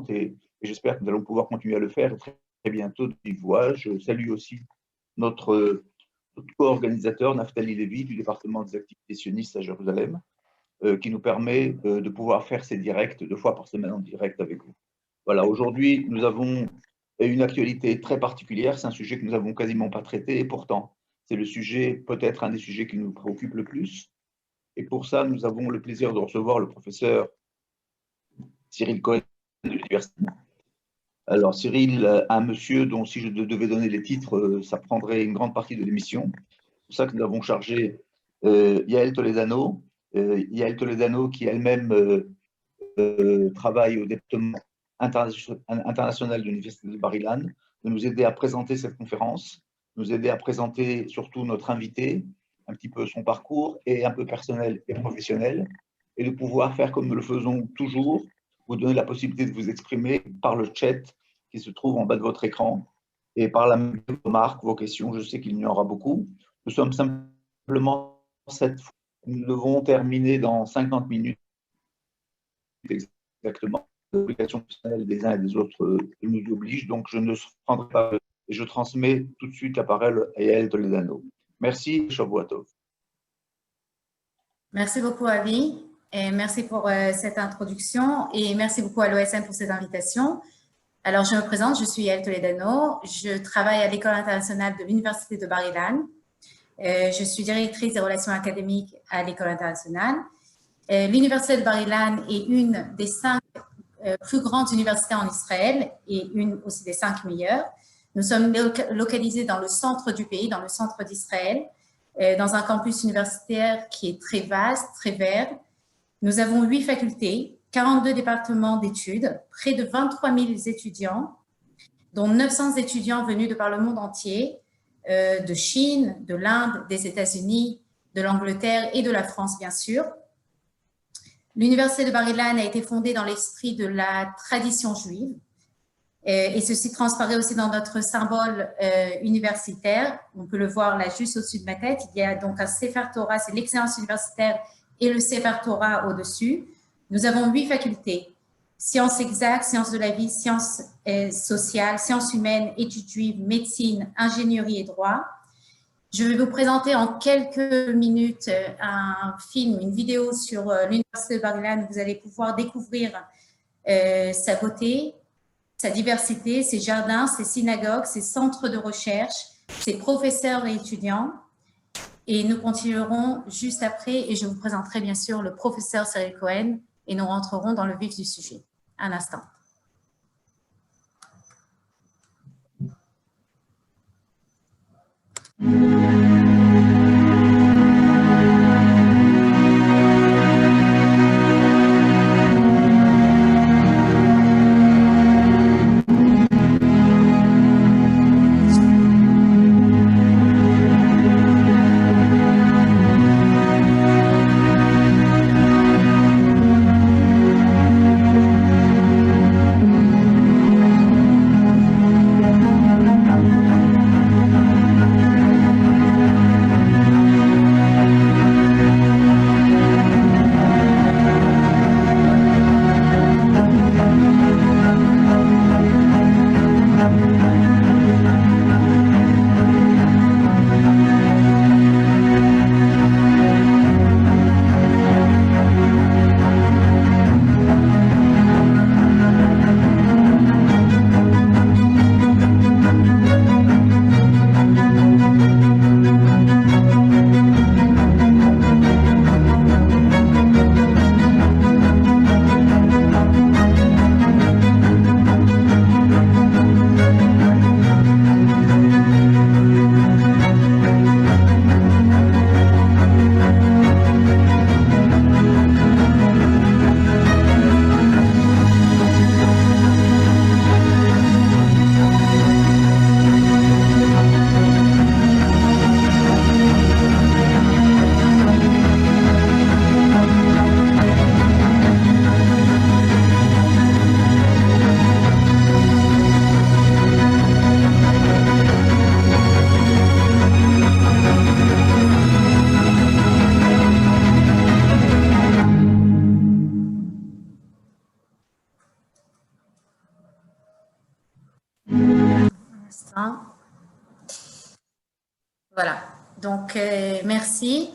intéressantes et j'espère que nous allons pouvoir continuer à le faire très, très bientôt de vive voix. Je salue aussi notre co-organisateur, Naftali Lévy, du département des activités sionistes à Jérusalem, qui nous permet de pouvoir faire ces directs 2 fois par semaine en direct avec vous. Voilà, aujourd'hui, nous avons une actualité très particulière. C'est un sujet que nous n'avons quasiment pas traité et pourtant, c'est le sujet, peut-être un des sujets qui nous préoccupe le plus. Et pour ça, nous avons le plaisir de recevoir le professeur Cyril Cohen de l'Université. Alors, Cyril, un monsieur dont si je devais donner les titres, ça prendrait une grande partie de l'émission. C'est pour ça que nous avons chargé Yael Toledano. Yael Toledano qui elle-même travaille au département international de l'Université de Bar-Ilan, de nous aider à présenter cette conférence, nous aider à présenter surtout notre invité, un petit peu son parcours et un peu personnel et professionnel, et de pouvoir faire comme nous le faisons toujours, vous donner la possibilité de vous exprimer par le chat qui se trouve en bas de votre écran et par la même remarque, vos questions. Je sais qu'il y en aura beaucoup. Nous sommes simplement 7 fois. Nous devons terminer dans 50 minutes exactement. L'obligation personnelle des uns et des autres nous oblige, donc je ne prendrai pas et je transmets tout de suite la parole à Yael Toledano. Merci, Shavua Tov. Merci beaucoup, Avi, et merci pour cette introduction et merci beaucoup à l'OSM pour cette invitation. Alors, je me présente, je suis Yael Toledano, je travaille à l'École internationale de l'Université de Bar-Ilan. Je suis directrice des relations académiques à l'École internationale. L'Université de Bar-Ilan est une des 5 plus grandes universités en Israël et une aussi des 5 meilleures. Nous sommes localisés dans le centre du pays, dans le centre d'Israël, dans un campus universitaire qui est très vaste, très vert. Nous avons 8 facultés, 42 départements d'études, près de 23 000 étudiants, dont 900 étudiants venus de par le monde entier, de Chine, de l'Inde, des États-Unis, de l'Angleterre et de la France, bien sûr. L'Université de Bar-Ilan a été fondée dans l'esprit de la tradition juive et ceci transparaît aussi dans notre symbole universitaire. On peut le voir là juste au-dessus de ma tête. Il y a donc un Sefer Torah, c'est l'excellence universitaire et le Sefer Torah au-dessus. Nous avons 8 facultés, sciences exactes, sciences de la vie, sciences sociales, sciences humaines, études juives, médecine, ingénierie et droit. Je vais vous présenter en quelques minutes un film, une vidéo sur l'Université de Bar-Ilan. Vous allez pouvoir découvrir sa beauté, sa diversité, ses jardins, ses synagogues, ses centres de recherche, ses professeurs et étudiants. Et nous continuerons juste après et je vous présenterai bien sûr le professeur Cyril Cohen et nous rentrerons dans le vif du sujet. Un instant. Voilà, donc merci.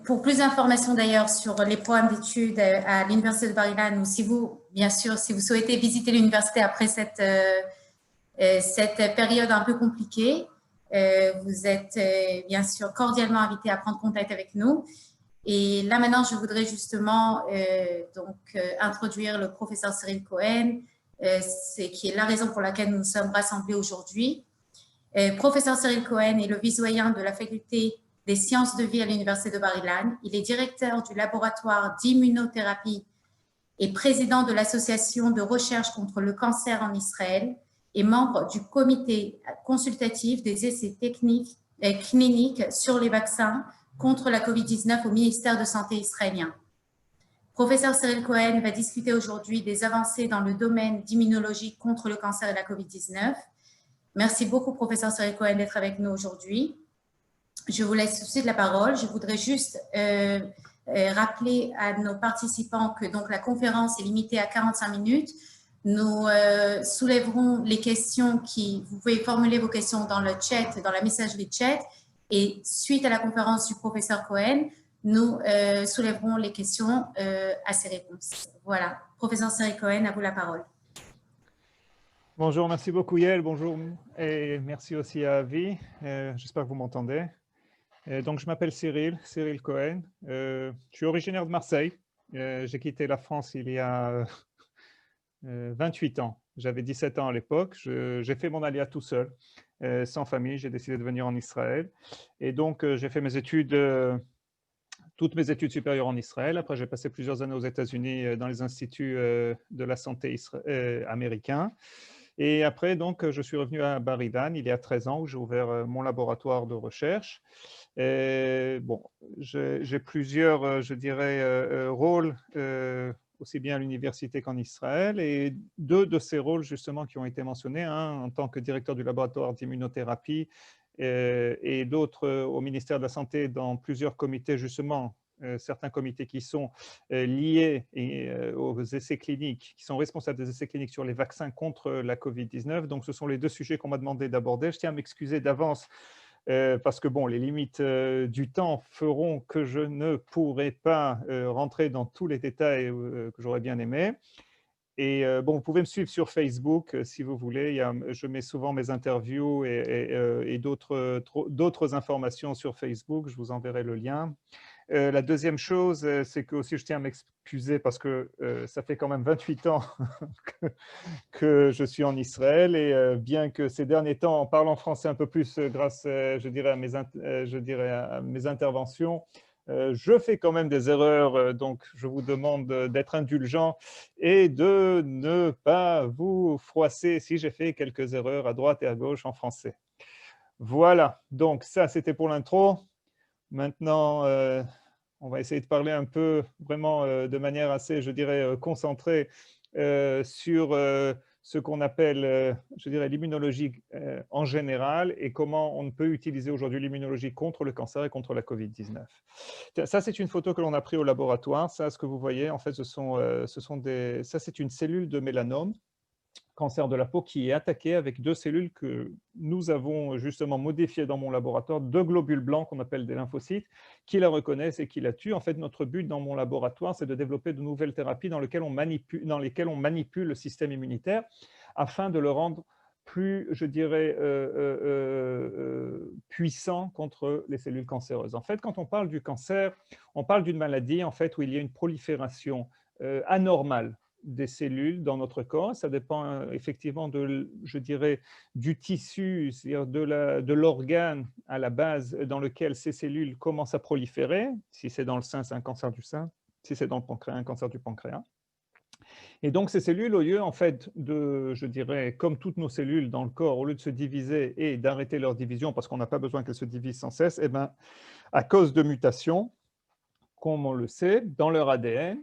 Pour plus d'informations d'ailleurs sur les programmes d'études à l'Université de Bar-Ilan, ou si vous, bien sûr, si vous souhaitez visiter l'université après cette période un peu compliquée, vous êtes bien sûr cordialement invité à prendre contact avec nous. Et là maintenant, je voudrais justement introduire le professeur Cyril Cohen, qui est la raison pour laquelle nous nous sommes rassemblés aujourd'hui. Professeur Cyril Cohen est le vice-doyen de la faculté des sciences de vie à l'Université de Bar-Ilan. Il est directeur du laboratoire d'immunothérapie et président de l'association de recherche contre le cancer en Israël et membre du comité consultatif des essais cliniques sur les vaccins contre la COVID-19 au ministère de Santé israélien. Professeur Cyril Cohen va discuter aujourd'hui des avancées dans le domaine d'immunologie contre le cancer et la COVID-19. Merci beaucoup, professeur Cyril Cohen, d'être avec nous aujourd'hui. Je vous laisse tout de suite la parole. Je voudrais juste rappeler à nos participants que donc, la conférence est limitée à 45 minutes. Nous soulèverons les questions vous pouvez formuler vos questions dans le chat, dans la messagerie chat. Et suite à la conférence du professeur Cohen, nous soulèverons les questions à ces réponses. Voilà. Professeur Cyril Cohen, à vous la parole. Bonjour, merci beaucoup Yael, bonjour et merci aussi à Avi, j'espère que vous m'entendez. Donc je m'appelle Cyril Cohen, je suis originaire de Marseille, j'ai quitté la France il y a 28 ans, j'avais 17 ans à l'époque, j'ai fait mon alia tout seul, sans famille, j'ai décidé de venir en Israël et donc j'ai fait mes études, toutes mes études supérieures en Israël, après j'ai passé plusieurs années aux États-Unis dans les instituts de la santé américains. Et après, donc, je suis revenu à Bar-Ilan il y a 13 ans où j'ai ouvert mon laboratoire de recherche. Et, bon, j'ai plusieurs, je dirais, rôles, aussi bien à l'université qu'en Israël. Et deux de ces rôles, justement, qui ont été mentionnés, un en tant que directeur du laboratoire d'immunothérapie et d'autres au ministère de la Santé dans plusieurs comités, justement, certains comités qui sont liés aux essais cliniques, qui sont responsables des essais cliniques sur les vaccins contre la COVID-19. Donc, ce sont les deux sujets qu'on m'a demandé d'aborder. Je tiens à m'excuser d'avance parce que bon, les limites du temps feront que je ne pourrai pas rentrer dans tous les détails que j'aurais bien aimé. Et bon, vous pouvez me suivre sur Facebook si vous voulez. Je mets souvent mes interviews et d'autres informations sur Facebook. Je vous enverrai le lien. La deuxième chose, c'est que aussi je tiens à m'excuser parce que ça fait quand même 28 ans que je suis en Israël et bien que ces derniers temps, en parlant français un peu plus grâce, je dirais, à mes interventions, je fais quand même des erreurs, donc je vous demande d'être indulgent et de ne pas vous froisser si j'ai fait quelques erreurs à droite et à gauche en français. Voilà, donc ça c'était pour l'intro. Maintenant, on va essayer de parler un peu vraiment de manière assez, je dirais, concentrée sur ce qu'on appelle, je dirais, l'immunologie en général et comment on peut utiliser aujourd'hui l'immunologie contre le cancer et contre la COVID-19. Ça, c'est une photo que l'on a prise au laboratoire. Ça, ce que vous voyez, en fait, ça, c'est une cellule de mélanome, cancer de la peau, qui est attaqué avec deux cellules que nous avons justement modifiées dans mon laboratoire, deux globules blancs qu'on appelle des lymphocytes, qui la reconnaissent et qui la tuent. En fait, notre but dans mon laboratoire, c'est de développer de nouvelles thérapies dans lesquelles on manipule le système immunitaire afin de le rendre plus, je dirais, puissant contre les cellules cancéreuses. En fait, quand on parle du cancer, on parle d'une maladie en fait, où il y a une prolifération anormale des cellules dans notre corps. Ça dépend effectivement je dirais, du tissu, c'est-à-dire de l'organe à la base dans lequel ces cellules commencent à proliférer. Si c'est dans le sein, c'est un cancer du sein. Si c'est dans le pancréas, un cancer du pancréas. Et donc, ces cellules, au lieu, en fait, je dirais, comme toutes nos cellules dans le corps, au lieu de se diviser et d'arrêter leur division, parce qu'on n'a pas besoin qu'elles se divisent sans cesse, eh bien, à cause de mutations, comme on le sait, dans leur ADN,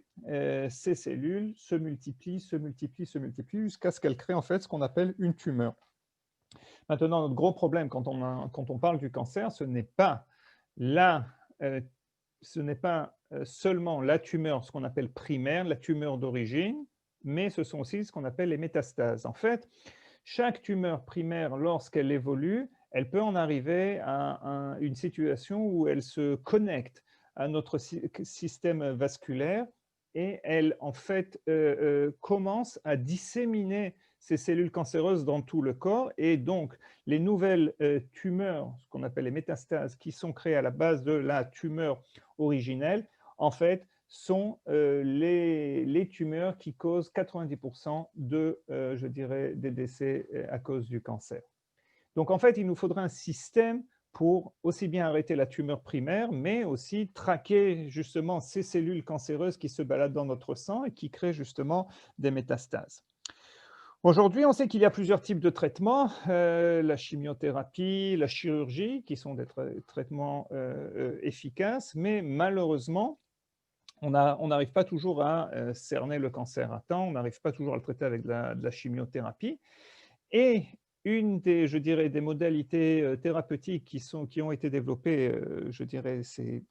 ces cellules se multiplient jusqu'à ce qu'elles créent en fait ce qu'on appelle une tumeur. Maintenant, notre gros problème quand on parle du cancer, ce n'est pas seulement la tumeur, ce qu'on appelle primaire, la tumeur d'origine, mais ce sont aussi ce qu'on appelle les métastases. En fait, chaque tumeur primaire, lorsqu'elle évolue, elle peut en arriver à une situation où elle se connecte à notre système vasculaire et elle, en fait, commence à disséminer ces cellules cancéreuses dans tout le corps. Et donc, les nouvelles tumeurs, ce qu'on appelle les métastases, qui sont créées à la base de la tumeur originelle, en fait, sont les tumeurs qui causent 90% je dirais, des décès à cause du cancer. Donc, en fait, il nous faudrait un système pour aussi bien arrêter la tumeur primaire, mais aussi traquer justement ces cellules cancéreuses qui se baladent dans notre sang et qui créent justement des métastases. Aujourd'hui, on sait qu'il y a plusieurs types de traitements, la chimiothérapie, la chirurgie, qui sont des traitements efficaces, mais malheureusement, on n'arrive pas toujours à cerner le cancer à temps, on n'arrive pas toujours à le traiter avec de la chimiothérapie. Et une des, je dirais, des modalités thérapeutiques qui ont été développées, je dirais, ces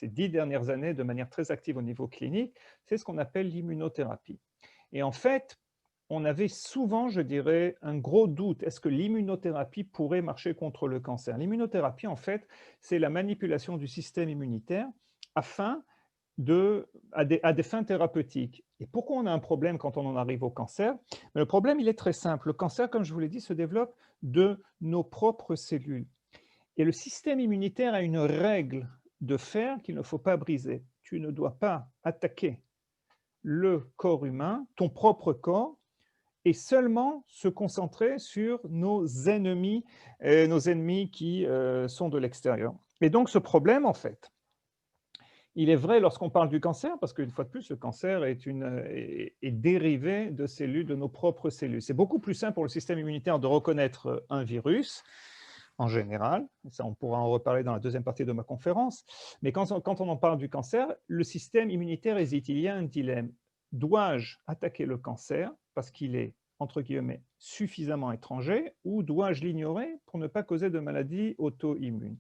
10 dernières années de manière très active au niveau clinique, c'est ce qu'on appelle l'immunothérapie. Et en fait, on avait souvent, je dirais, un gros doute. Est-ce que l'immunothérapie pourrait marcher contre le cancer? L'immunothérapie, en fait, c'est la manipulation du système immunitaire à des fins thérapeutiques. Et pourquoi on a un problème quand on en arrive au cancer? Le problème, il est très simple. Le cancer, comme je vous l'ai dit, se développe de nos propres cellules. Et le système immunitaire a une règle de fer qu'il ne faut pas briser. Tu ne dois pas attaquer le corps humain, ton propre corps, et seulement se concentrer sur nos ennemis qui sont de l'extérieur. Et donc, ce problème, en fait, il est vrai lorsqu'on parle du cancer, parce qu'une fois de plus, le cancer est dérivé de cellules, de nos propres cellules. C'est beaucoup plus simple pour le système immunitaire de reconnaître un virus, en général. Ça, on pourra en reparler dans la deuxième partie de ma conférence. Mais quand on en parle du cancer, le système immunitaire hésite. Il y a un dilemme. Dois-je attaquer le cancer parce qu'il est, entre guillemets, suffisamment étranger, ou dois-je l'ignorer pour ne pas causer de maladie auto-immune?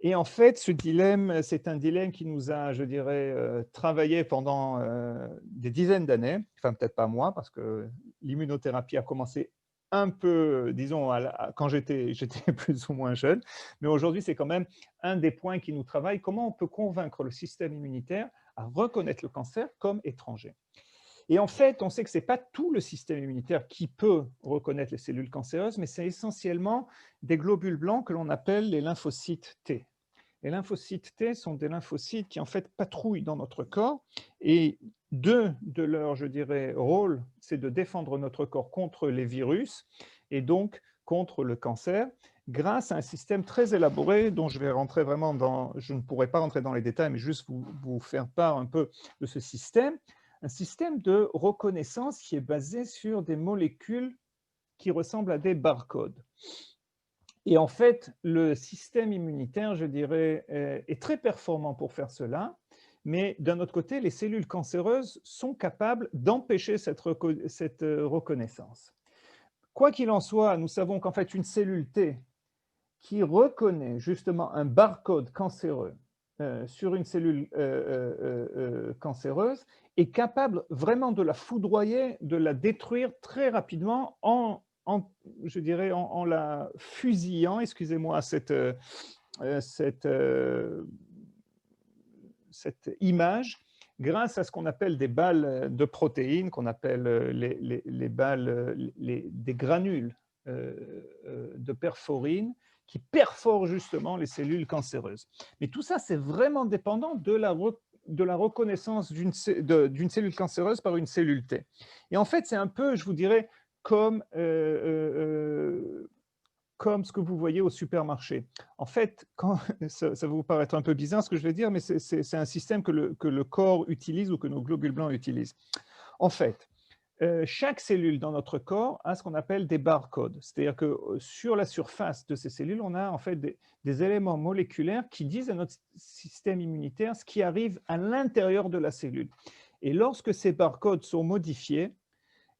Et en fait, ce dilemme, c'est un dilemme qui nous a, je dirais, travaillé pendant des dizaines d'années. Enfin, peut-être pas moi, parce que l'immunothérapie a commencé un peu, disons, quand j'étais plus ou moins jeune. Mais aujourd'hui, c'est quand même un des points qui nous travaille. Comment on peut convaincre le système immunitaire à reconnaître le cancer comme étranger? Et en fait, on sait que ce n'est pas tout le système immunitaire qui peut reconnaître les cellules cancéreuses, mais c'est essentiellement des globules blancs que l'on appelle les lymphocytes T. Les lymphocytes T sont des lymphocytes qui, en fait, patrouillent dans notre corps. Et deux de leurs, je dirais, rôles, c'est de défendre notre corps contre les virus et donc contre le cancer, grâce à un système très élaboré dont je vais rentrer vraiment dans... Je ne pourrai pas rentrer dans les détails, mais juste vous faire part un peu de ce système. Un système de reconnaissance qui est basé sur des molécules qui ressemblent à des barcodes. Et en fait, le système immunitaire, je dirais, est très performant pour faire cela, mais d'un autre côté, les cellules cancéreuses sont capables d'empêcher cette reconnaissance. Quoi qu'il en soit, nous savons qu'en fait, une cellule T qui reconnaît justement un barcode cancéreux sur une cellule cancéreuse est capable vraiment de la foudroyer, de la détruire très rapidement je dirais, en la fusillant, excusez-moi, cette image, grâce à ce qu'on appelle des balles de protéines, qu'on appelle les balles, des granules de perforine, qui perforent justement les cellules cancéreuses. Mais tout ça, c'est vraiment dépendant de la reconnaissance d'une cellule cancéreuse par une cellule T. Et en fait, c'est un peu, je vous dirais, comme ce que vous voyez au supermarché. En fait, ça va vous paraître un peu bizarre ce que je vais dire, mais c'est un système que le corps utilise ou que nos globules blancs utilisent. En fait, chaque cellule dans notre corps a ce qu'on appelle des barcodes. C'est-à-dire que sur la surface de ces cellules, on a en fait des éléments moléculaires qui disent à notre système immunitaire ce qui arrive à l'intérieur de la cellule. Et lorsque ces barcodes sont modifiés,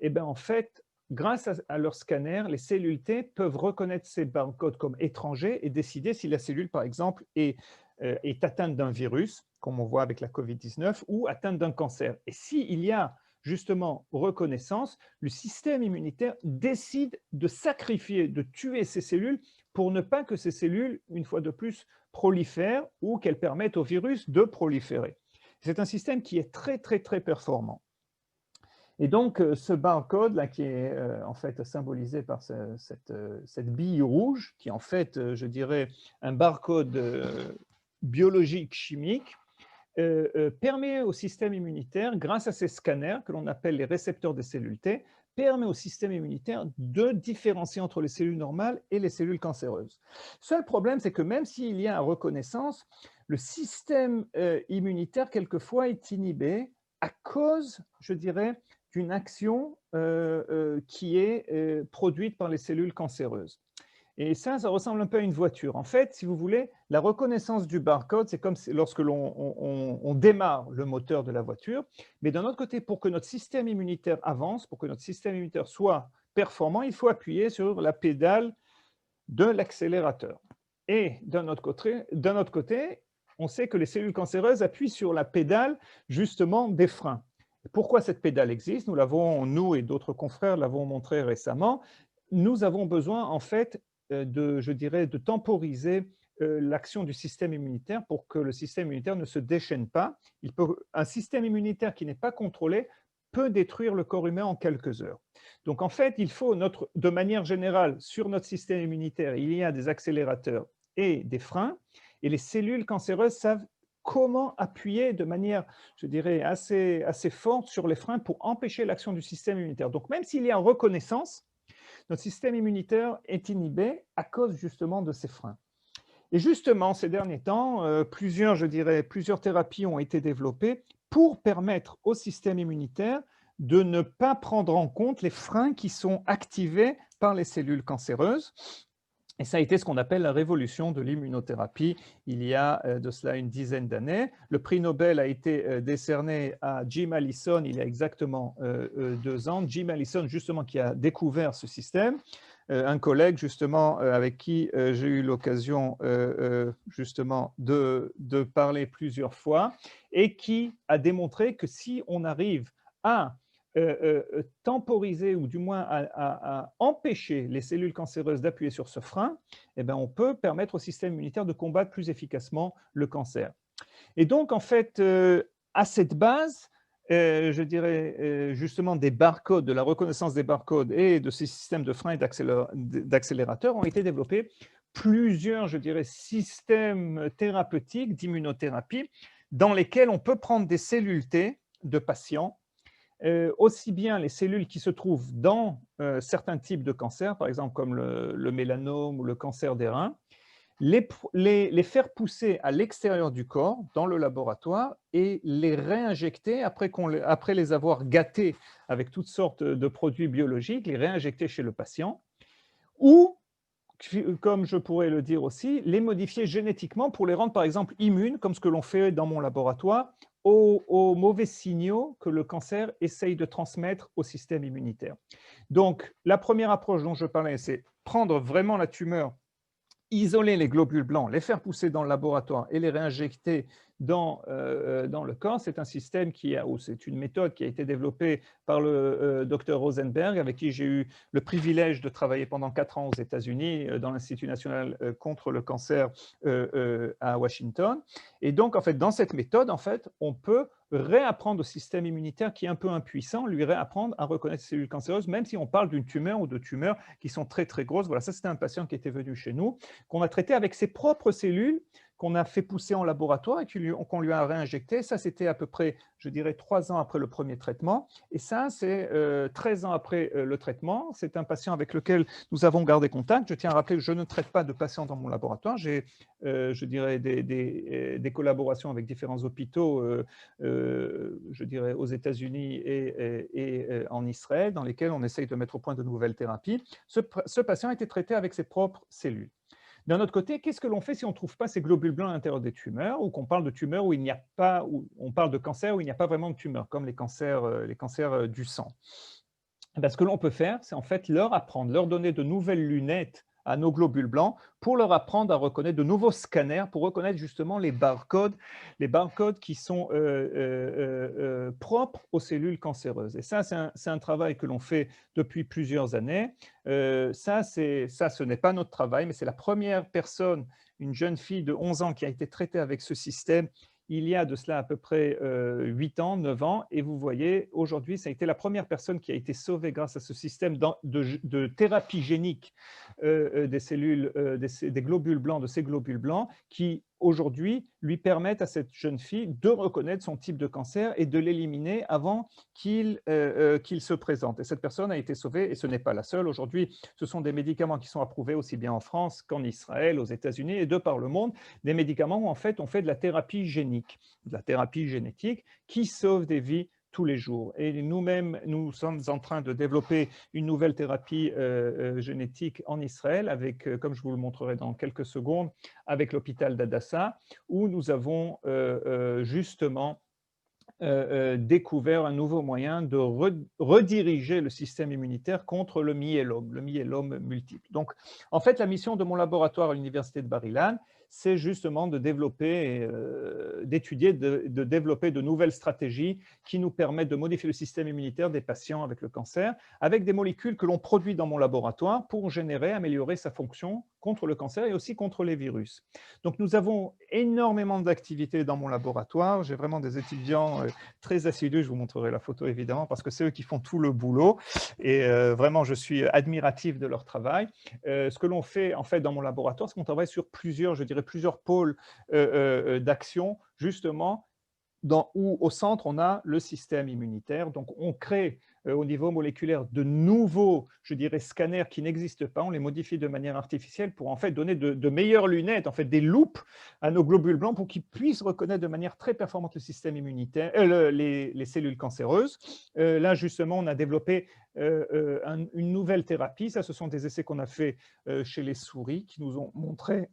eh bien, en fait, grâce à leur scanner, les cellules T peuvent reconnaître ces barcodes comme étrangers et décider si la cellule, par exemple, est atteinte d'un virus, comme on voit avec la COVID-19, ou atteinte d'un cancer. Et s'il y a justement reconnaissance, le système immunitaire décide de sacrifier, de tuer ces cellules pour ne pas que ces cellules, une fois de plus, prolifèrent ou qu'elles permettent au virus de proliférer. C'est un système qui est très, très, très performant. Et donc, ce barcode là, qui est en fait symbolisé par cette bille rouge, qui est en fait, je dirais, un barcode biologique, chimique, permet au système immunitaire, grâce à ces scanners que l'on appelle les récepteurs des cellules T, permet au système immunitaire de différencier entre les cellules normales et les cellules cancéreuses. Seul problème, c'est que même s'il y a une reconnaissance, le système immunitaire, quelquefois, est inhibé à cause, je dirais, d'une action qui est produite par les cellules cancéreuses. Et ça ressemble un peu à une voiture. En fait, si vous voulez, la reconnaissance du barcode, c'est comme lorsque l'on démarre le moteur de la voiture. Mais d'un autre côté, pour que notre système immunitaire avance, pour que notre système immunitaire soit performant, il faut appuyer sur la pédale de l'accélérateur. Et d'un autre côté, on sait que les cellules cancéreuses appuient sur la pédale justement des freins. Pourquoi cette pédale existe? Nous et d'autres confrères l'avons montré récemment. Nous avons besoin en fait de temporiser l'action du système immunitaire pour que le système immunitaire ne se déchaîne pas. Un système immunitaire qui n'est pas contrôlé peut détruire le corps humain en quelques heures. Donc en fait, il faut de manière générale, sur notre système immunitaire, il y a des accélérateurs et des freins, et les cellules cancéreuses savent comment appuyer de manière, je dirais, assez forte sur les freins pour empêcher l'action du système immunitaire. Donc même s'il y a reconnaissance, notre système immunitaire est inhibé à cause justement de ces freins. Et justement, ces derniers temps, plusieurs thérapies ont été développées pour permettre au système immunitaire de ne pas prendre en compte les freins qui sont activés par les cellules cancéreuses. Et ça a été ce qu'on appelle la révolution de l'immunothérapie il y a de cela une dizaine d'années. Le prix Nobel a été décerné à Jim Allison il y a exactement 2 ans. Jim Allison, justement, qui a découvert ce système, un collègue, justement, avec qui j'ai eu l'occasion, justement, de parler plusieurs fois, et qui a démontré que si on arrive à temporiser ou du moins à empêcher les cellules cancéreuses d'appuyer sur ce frein, eh bien, on peut permettre au système immunitaire de combattre plus efficacement le cancer. Et donc, en fait, à cette base, je dirais justement des barcodes, de la reconnaissance des barcodes et de ces systèmes de freins et d'accélérateurs ont été développés plusieurs, je dirais, systèmes thérapeutiques d'immunothérapie dans lesquels on peut prendre des cellules T de patients, aussi bien les cellules qui se trouvent dans certains types de cancers, par exemple comme le mélanome ou le cancer des reins, les faire pousser à l'extérieur du corps, dans le laboratoire, et les réinjecter après les avoir gâtés avec toutes sortes de produits biologiques, les réinjecter chez le patient, ou, comme je pourrais le dire aussi, les modifier génétiquement pour les rendre par exemple immunes, comme ce que l'on fait dans mon laboratoire, aux mauvais signaux que le cancer essaye de transmettre au système immunitaire. Donc, la première approche dont je parlais, c'est prendre vraiment la tumeur, isoler les globules blancs, les faire pousser dans le laboratoire et les réinjecter dans le corps. C'est un système c'est une méthode qui a été développée par le Dr Rosenberg, avec qui j'ai eu le privilège de travailler pendant 4 ans aux États-Unis dans l'Institut national contre le cancer à Washington. Et donc, en fait, dans cette méthode, en fait, on peut réapprendre au système immunitaire qui est un peu impuissant, lui réapprendre à reconnaître les cellules cancéreuses, même si on parle d'une tumeur ou de tumeurs qui sont très, très grosses. Voilà, ça, c'était un patient qui était venu chez nous, qu'on a traité avec ses propres cellules, qu'on a fait pousser en laboratoire et qu'on lui a réinjecté. Ça, c'était à peu près, je dirais, 3 ans après le premier traitement. Et ça, c'est 13 ans après le traitement. C'est un patient avec lequel nous avons gardé contact. Je tiens à rappeler que je ne traite pas de patients dans mon laboratoire. J'ai, je dirais, des collaborations avec différents hôpitaux, je dirais, aux États-Unis et en Israël, dans lesquels on essaye de mettre au point de nouvelles thérapies. Ce patient a été traité avec ses propres cellules. D'un autre côté, qu'est-ce que l'on fait si on ne trouve pas ces globules blancs à l'intérieur des tumeurs, ou qu'on parle de tumeurs où il n'y a pas, ou on parle de cancer où il n'y a pas vraiment de tumeur, comme les cancers du sang? Ce que l'on peut faire, c'est en fait leur donner de nouvelles lunettes à nos globules blancs pour leur apprendre à reconnaître de nouveaux scanners, pour reconnaître justement les barcodes qui sont propres aux cellules cancéreuses. Et ça, c'est un travail que l'on fait depuis plusieurs années. Ce n'est pas notre travail, mais c'est la première personne, une jeune fille de 11 ans qui a été traitée avec ce système il y a de cela à peu près 8 ans, 9 ans. Et vous voyez, aujourd'hui, ça a été la première personne qui a été sauvée grâce à ce système de thérapie génique des cellules, des globules blancs, de ces globules blancs, qui aujourd'hui lui permettent à cette jeune fille de reconnaître son type de cancer et de l'éliminer avant qu'il se présente. Et cette personne a été sauvée, et ce n'est pas la seule. Aujourd'hui, ce sont des médicaments qui sont approuvés aussi bien en France qu'en Israël, aux États-Unis et de par le monde, des médicaments où en fait on fait de la thérapie génique, de la thérapie génétique qui sauve des vies tous les jours. Et nous-mêmes, nous sommes en train de développer une nouvelle thérapie génétique en Israël, avec, comme je vous le montrerai dans quelques secondes, avec l'hôpital d'Hadassah, où nous avons justement découvert un nouveau moyen de rediriger le système immunitaire contre le myélome multiple. Donc, en fait, la mission de mon laboratoire à l'université de Bar-Ilan, c'est justement de développer, d'étudier, de développer de nouvelles stratégies qui nous permettent de modifier le système immunitaire des patients avec le cancer, avec des molécules que l'on produit dans mon laboratoire pour générer, améliorer sa fonction contre le cancer et aussi contre les virus. Donc, nous avons énormément d'activités dans mon laboratoire. J'ai vraiment des étudiants très assidus. Je vous montrerai la photo, évidemment, parce que c'est eux qui font tout le boulot. Et vraiment, je suis admiratif de leur travail. Ce que l'on fait, en fait, dans mon laboratoire, c'est qu'on travaille sur plusieurs, je dirais, plusieurs pôles d'action, justement, où au centre, on a le système immunitaire. Donc, on crée au niveau moléculaire de nouveaux, je dirais, scanners qui n'existent pas. On les modifie de manière artificielle pour en fait donner de meilleures lunettes, en fait des loupes à nos globules blancs pour qu'ils puissent reconnaître de manière très performante le système immunitaire, les cellules cancéreuses. Là, justement, on a développé une nouvelle thérapie. Ça, ce sont des essais qu'on a fait chez les souris qui nous ont montré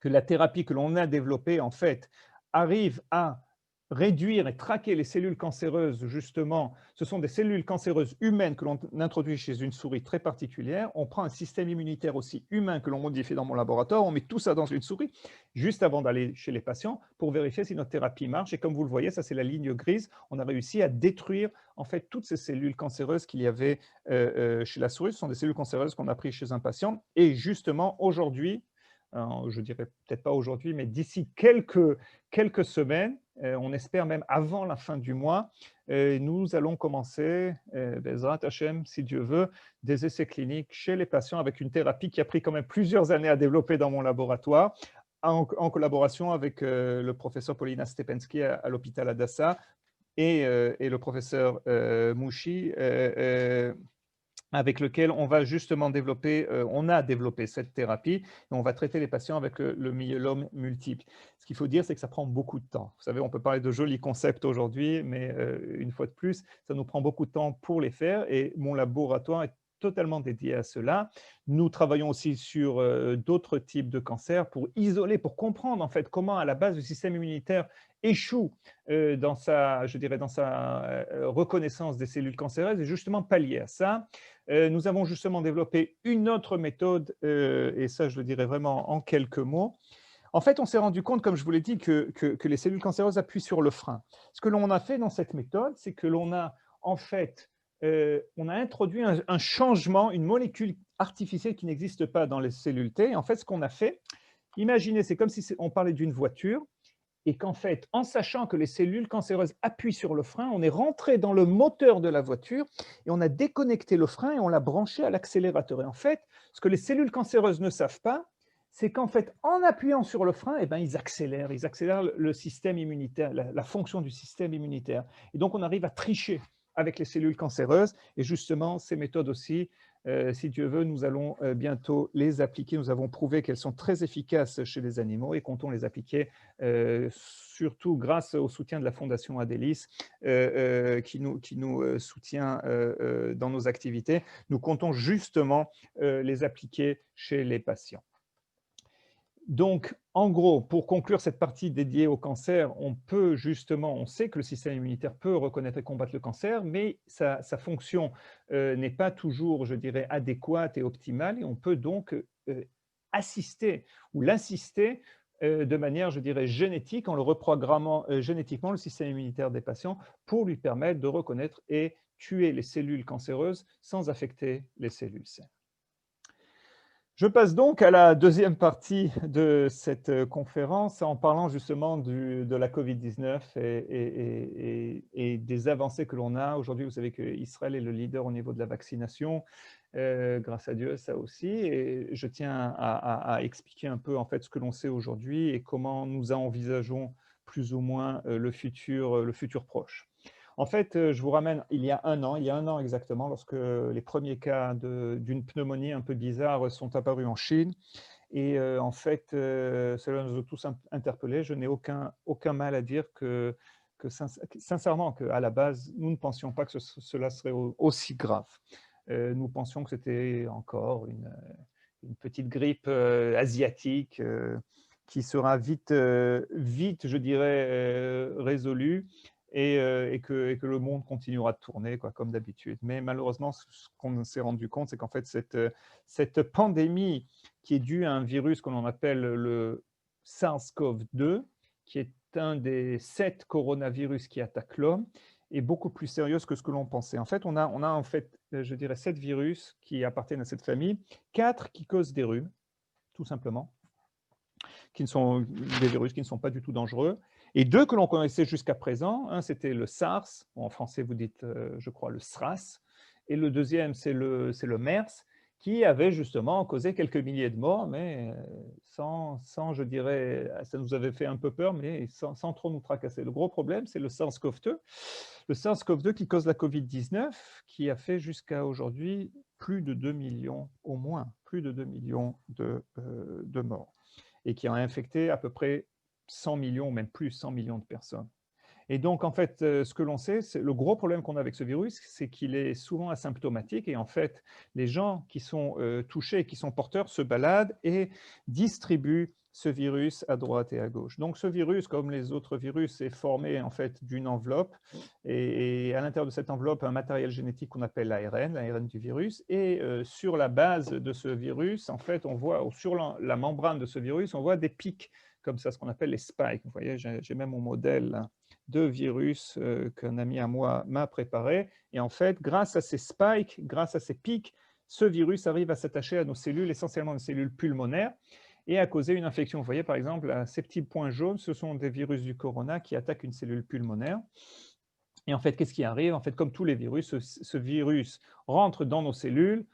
que la thérapie que l'on a développée, en fait, arrive à réduire et traquer les cellules cancéreuses, justement. Ce sont des cellules cancéreuses humaines que l'on introduit chez une souris très particulière. On prend un système immunitaire aussi humain que l'on modifie dans mon laboratoire, on met tout ça dans une souris, juste avant d'aller chez les patients, pour vérifier si notre thérapie marche. Et comme vous le voyez, ça c'est la ligne grise, on a réussi à détruire en fait toutes ces cellules cancéreuses qu'il y avait chez la souris. Ce sont des cellules cancéreuses qu'on a prises chez un patient. Et justement, aujourd'hui, je dirais peut-être pas aujourd'hui, mais d'ici quelques semaines, on espère même avant la fin du mois, nous allons commencer, Bezrat Hashem, si Dieu veut, des essais cliniques chez les patients avec une thérapie qui a pris quand même plusieurs années à développer dans mon laboratoire, en collaboration avec le professeur Paulina Stepensky à l'hôpital Hadassah et le professeur Mouchi, avec lequel on va justement développer, on a développé cette thérapie et on va traiter les patients avec le myélome multiple. Ce qu'il faut dire, c'est que ça prend beaucoup de temps. Vous savez, on peut parler de jolis concepts aujourd'hui, mais une fois de plus, ça nous prend beaucoup de temps pour les faire et mon laboratoire est totalement dédié à cela. Nous travaillons aussi sur d'autres types de cancers pour isoler, pour comprendre en fait comment à la base le système immunitaire échoue dans sa, je dirais, dans sa reconnaissance des cellules cancéreuses et justement pallier à ça. Nous avons justement développé une autre méthode, et ça je le dirais vraiment en quelques mots. En fait, on s'est rendu compte, comme je vous l'ai dit, que les cellules cancéreuses appuient sur le frein. Ce que l'on a fait dans cette méthode, c'est que l'on a en fait on a introduit un changement, une molécule artificielle qui n'existe pas dans les cellules T. Et en fait, ce qu'on a fait, imaginez, c'est comme si on parlait d'une voiture et qu'en fait, en sachant que les cellules cancéreuses appuient sur le frein, on est rentré dans le moteur de la voiture et on a déconnecté le frein et on l'a branché à l'accélérateur. Et en fait, ce que les cellules cancéreuses ne savent pas, c'est qu'en fait, en appuyant sur le frein, eh ben, ils accélèrent le système immunitaire, la fonction du système immunitaire. Et donc, on arrive à tricher avec les cellules cancéreuses. Et justement, ces méthodes aussi, si Dieu veut, nous allons bientôt les appliquer. Nous avons prouvé qu'elles sont très efficaces chez les animaux et comptons les appliquer surtout grâce au soutien de la Fondation Adélis qui nous soutient dans nos activités. Nous comptons justement les appliquer chez les patients. Donc, en gros, pour conclure cette partie dédiée au cancer, on sait que le système immunitaire peut reconnaître et combattre le cancer, mais sa fonction n'est pas toujours, je dirais, adéquate et optimale, et on peut donc assister ou l'assister de manière, je dirais, génétique, en le reprogrammant génétiquement le système immunitaire des patients pour lui permettre de reconnaître et tuer les cellules cancéreuses sans affecter les cellules saines. Je passe donc à la deuxième partie de cette conférence en parlant justement de la Covid-19 et des avancées que l'on a. Aujourd'hui, vous savez qu'Israël est le leader au niveau de la vaccination, grâce à Dieu, ça aussi. Et je tiens à expliquer un peu en fait ce que l'on sait aujourd'hui et comment nous envisageons plus ou moins le futur proche. En fait, je vous ramène il y a un an exactement, lorsque les premiers cas d'une pneumonie un peu bizarre sont apparus en Chine. Et en fait, cela nous a tous interpellés. Je n'ai aucun mal à dire sincèrement, qu'à la base, nous ne pensions pas que cela serait aussi grave. Nous pensions que c'était encore une petite grippe asiatique qui sera vite, je dirais, résolue. Et que le monde continuera de tourner comme d'habitude. Mais malheureusement, ce qu'on s'est rendu compte, c'est qu'en fait, cette pandémie qui est due à un virus que l'on appelle le SARS-CoV-2, qui est un des 7 coronavirus qui attaquent l'homme, est beaucoup plus sérieuse que ce que l'on pensait. En fait, on a en fait, je dirais, 7 virus qui appartiennent à cette famille, 4 qui causent des rhumes, tout simplement, qui sont des virus qui ne sont pas du tout dangereux, et 2 que l'on connaissait jusqu'à présent. Un, c'était le SARS, en français vous dites, je crois, le SRAS, et le deuxième, c'est le MERS, qui avait justement causé quelques milliers de morts, mais sans, je dirais, ça nous avait fait un peu peur, mais sans trop nous tracasser. Le gros problème, c'est le SARS-CoV-2. Le SARS-CoV-2 qui cause la Covid-19, qui a fait jusqu'à aujourd'hui plus de 2 millions, au moins, plus de 2 millions de morts, et qui a infecté à peu près 100 millions, même plus 100 millions de personnes. Et donc, en fait, ce que l'on sait, le gros problème qu'on a avec ce virus, c'est qu'il est souvent asymptomatique. Et en fait, les gens qui sont touchés et qui sont porteurs se baladent et distribuent ce virus à droite et à gauche. Donc, ce virus, comme les autres virus, est formé en fait d'une enveloppe. Et à l'intérieur de cette enveloppe, un matériel génétique qu'on appelle l'ARN du virus. Et sur la base de ce virus, en fait, on voit, sur la membrane de ce virus, on voit des pics comme ça, ce qu'on appelle les spikes. Vous voyez, j'ai même mon modèle là, de virus qu'un ami à moi m'a préparé. Et en fait, grâce à ces spikes, grâce à ces pics, ce virus arrive à s'attacher à nos cellules, essentiellement nos cellules pulmonaires, et à causer une infection. Vous voyez, par exemple, ces petits points jaunes, ce sont des virus du corona qui attaquent une cellule pulmonaire. Et en fait, qu'est-ce qui arrive? En fait, comme tous les virus, ce virus rentre dans nos cellules,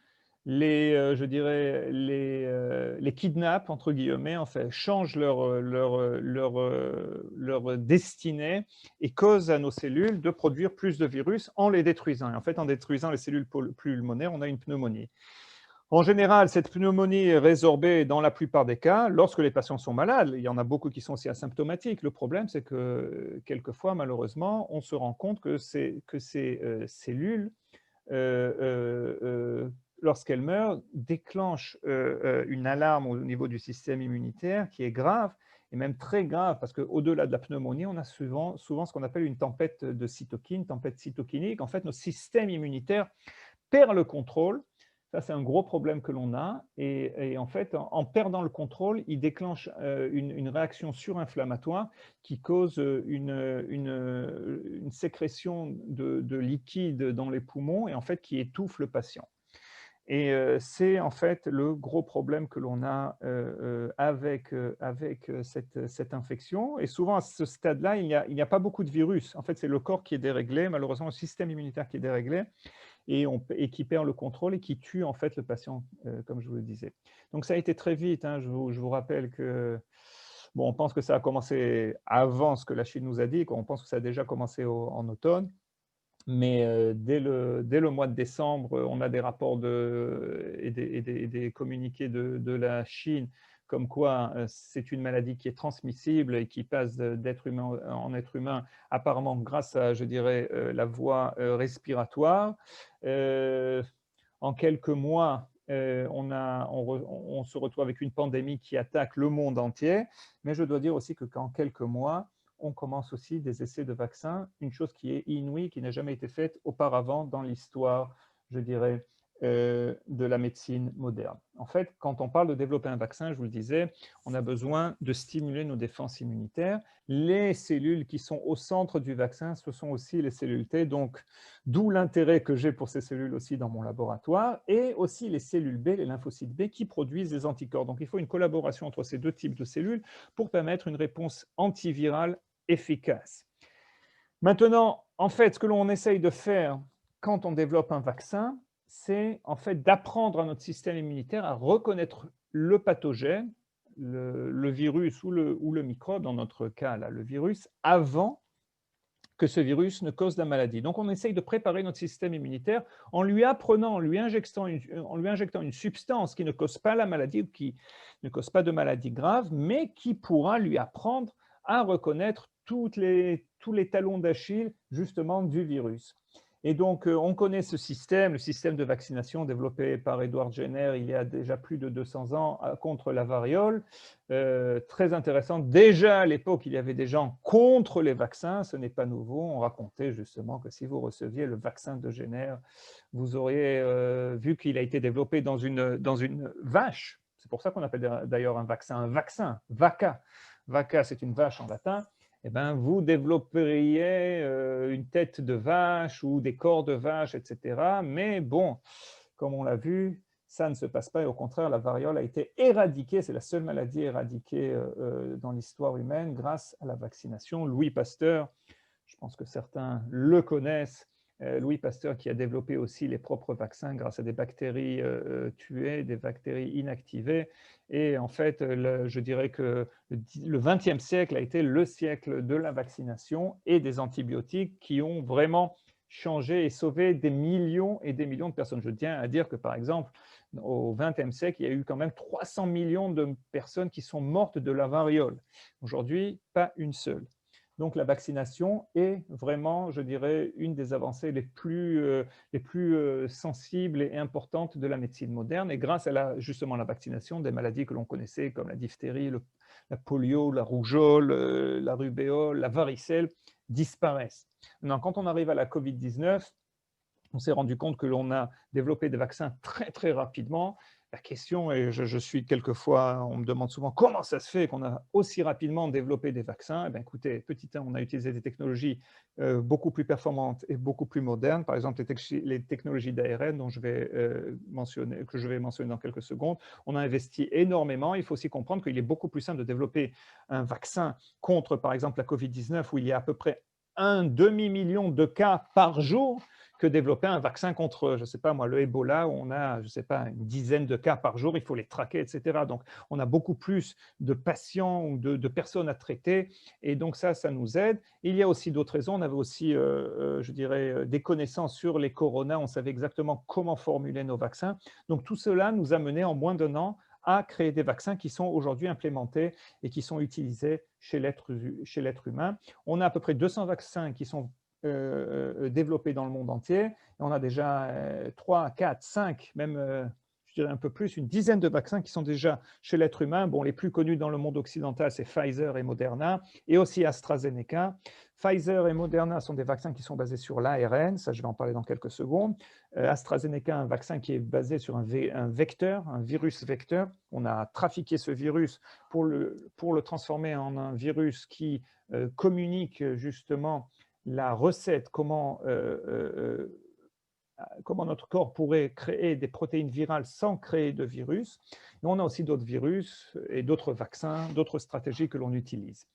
je dirais, les kidnappent, entre guillemets, en fait, changent leur destinée et causent à nos cellules de produire plus de virus en les détruisant. Et en fait, en détruisant les cellules pulmonaires, on a une pneumonie. En général, cette pneumonie est résorbée dans la plupart des cas lorsque les patients sont malades. Il y en a beaucoup qui sont aussi asymptomatiques. Le problème, c'est que quelquefois, malheureusement, on se rend compte que ces cellules, lorsqu'elles meurent, déclenchent une alarme au niveau du système immunitaire qui est grave, et même très grave, parce qu'au-delà de la pneumonie, on a souvent ce qu'on appelle une tempête de cytokines, tempête cytokinique. En fait, notre système immunitaire perd le contrôle. Ça, c'est un gros problème que l'on a. Et en fait, en perdant le contrôle, il déclenche une réaction surinflammatoire qui cause une sécrétion de liquide dans les poumons et en fait qui étouffe le patient. Et c'est en fait le gros problème que l'on a avec cette infection. Et souvent, à ce stade-là, il n'y a pas beaucoup de virus. En fait, c'est le corps qui est déréglé, malheureusement, le système immunitaire qui est déréglé et qui perd le contrôle et qui tue en fait le patient, comme je vous le disais. Donc, ça a été très vite. Hein. Je vous rappelle que, bon, on pense que ça a commencé avant ce que la Chine nous a dit, on pense que ça a déjà commencé en automne. Mais dès le mois de décembre, on a des rapports et des communiqués de la Chine comme quoi c'est une maladie qui est transmissible et qui passe d'être humain en être humain, apparemment grâce à, je dirais, la voie respiratoire. En quelques mois, on se retrouve avec une pandémie qui attaque le monde entier, mais je dois dire aussi que qu'en quelques mois, on commence aussi des essais de vaccins, une chose qui est inouïe, qui n'a jamais été faite auparavant dans l'histoire, je dirais, de la médecine moderne. En fait, quand on parle de développer un vaccin, je vous le disais, on a besoin de stimuler nos défenses immunitaires. Les cellules qui sont au centre du vaccin, ce sont aussi les cellules T, donc d'où l'intérêt que j'ai pour ces cellules aussi dans mon laboratoire, et aussi les cellules B, les lymphocytes B, qui produisent des anticorps. Donc il faut une collaboration entre ces deux types de cellules pour permettre une réponse antivirale efficace. Maintenant, en fait, ce que l'on essaye de faire quand on développe un vaccin, c'est en fait d'apprendre à notre système immunitaire à reconnaître le pathogène, le virus ou le microbe, dans notre cas là, le virus, avant que ce virus ne cause la maladie. Donc on essaye de préparer notre système immunitaire en lui apprenant, en lui injectant une substance qui ne cause pas la maladie ou qui ne cause pas de maladie grave, mais qui pourra lui apprendre à reconnaître tous les talons d'Achille justement du virus. Et donc, on connaît ce système, le système de vaccination développé par Edward Jenner il y a déjà plus de 200 ans contre la variole. Très intéressant. Déjà à l'époque, il y avait des gens contre les vaccins, ce n'est pas nouveau. On racontait justement que si vous receviez le vaccin de Jenner, vous auriez vu qu'il a été développé dans une vache. C'est pour ça qu'on appelle d'ailleurs un vaccin, vaca. Vaca, c'est une vache en latin. Eh ben, vous développeriez une tête de vache ou des corps de vache, etc. Mais bon, comme on l'a vu, ça ne se passe pas et au contraire, la variole a été éradiquée. C'est la seule maladie éradiquée dans l'histoire humaine grâce à la vaccination. Louis Pasteur, je pense que certains le connaissent, Louis Pasteur qui a développé aussi les propres vaccins grâce à des bactéries tuées, des bactéries inactivées. Et en fait, je dirais que le XXe siècle a été le siècle de la vaccination et des antibiotiques qui ont vraiment changé et sauvé des millions et des millions de personnes. Je tiens à dire que, par exemple, au XXe siècle, il y a eu quand même 300 millions de personnes qui sont mortes de la variole. Aujourd'hui, pas une seule. Donc la vaccination est vraiment, je dirais, une des avancées les plus sensibles et importantes de la médecine moderne. Et grâce à justement la vaccination, des maladies que l'on connaissait comme la diphtérie, la polio, la rougeole, la rubéole, la varicelle disparaissent. Maintenant, quand on arrive à la Covid-19, on s'est rendu compte que l'on a développé des vaccins très, très rapidement. La question, et je suis quelquefois, on me demande souvent comment ça se fait qu'on a aussi rapidement développé des vaccins. Eh bien, écoutez, petit 1, on a utilisé des technologies beaucoup plus performantes et beaucoup plus modernes. Par exemple, les technologies d'ARN que je vais mentionner dans quelques secondes. On a investi énormément. Il faut aussi comprendre qu'il est beaucoup plus simple de développer un vaccin contre, par exemple, la Covid-19, où il y a à peu près un demi-million de cas par jour, que développer un vaccin contre, je ne sais pas moi, le Ebola, où on a, je ne sais pas, une dizaine de cas par jour, il faut les traquer, etc. Donc, on a beaucoup plus de patients ou de personnes à traiter, et donc ça nous aide. Il y a aussi d'autres raisons. On avait aussi, je dirais, des connaissances sur les coronas. On savait exactement comment formuler nos vaccins. Donc, tout cela nous a mené en moins d'un an à créer des vaccins qui sont aujourd'hui implémentés et qui sont utilisés chez l'être humain. On a à peu près 200 vaccins qui sont développés dans le monde entier. Et on a déjà 3, 4, 5, même je dirais un peu plus, une dizaine de vaccins qui sont déjà chez l'être humain. Bon, les plus connus dans le monde occidental, c'est Pfizer et Moderna, et aussi AstraZeneca. Pfizer et Moderna sont des vaccins qui sont basés sur l'ARN, ça je vais en parler dans quelques secondes. AstraZeneca, un vaccin qui est basé sur un vecteur, un virus vecteur. On a trafiqué ce virus pour le transformer en un virus qui communique justement la recette, comment notre corps pourrait créer des protéines virales sans créer de virus. Et on a aussi d'autres virus et d'autres vaccins, d'autres stratégies que l'on utilise.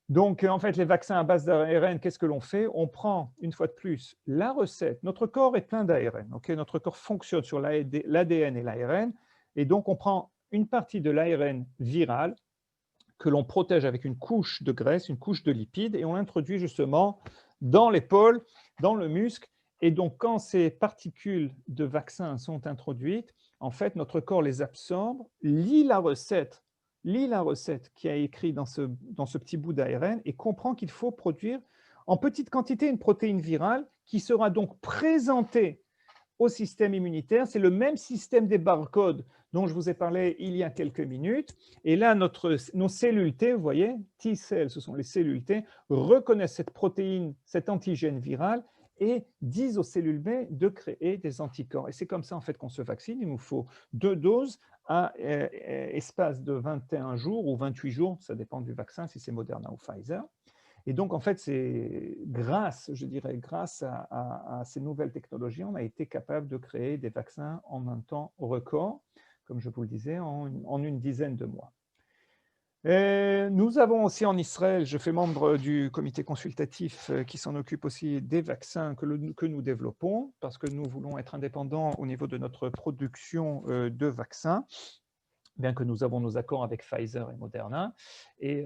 Donc, en fait, les vaccins à base d'ARN, qu'est-ce que l'on fait? On prend, une fois de plus, la recette. Notre corps est plein d'ARN. Okay, notre corps fonctionne sur l'ADN et l'ARN. Et donc, on prend une partie de l'ARN viral que l'on protège avec une couche de graisse, une couche de lipides, et on l'introduit justement dans l'épaule, dans le muscle. Et donc, quand ces particules de vaccin sont introduites, en fait, notre corps les absorbe, lit la recette qui a écrit dans ce petit bout d'ARN et comprend qu'il faut produire en petite quantité une protéine virale qui sera donc présentée au système immunitaire. C'est le même système des barcodes dont je vous ai parlé il y a quelques minutes. Et là, nos cellules T, vous voyez, T-cells, ce sont les cellules T, reconnaissent cette protéine, cet antigène viral et disent aux cellules B de créer des anticorps. Et c'est comme ça en fait qu'on se vaccine. Il nous faut 2 doses à espace de 21 jours ou 28 jours, ça dépend du vaccin, si c'est Moderna ou Pfizer. Et donc, en fait, c'est grâce, je dirais, grâce à ces nouvelles technologies, on a été capable de créer des vaccins en un temps record, comme je vous le disais, en une dizaine de mois. Et nous avons aussi en Israël, je fais membre du comité consultatif qui s'en occupe aussi des vaccins que nous développons, parce que nous voulons être indépendants au niveau de notre production de vaccins, bien que nous avons nos accords avec Pfizer et Moderna. Et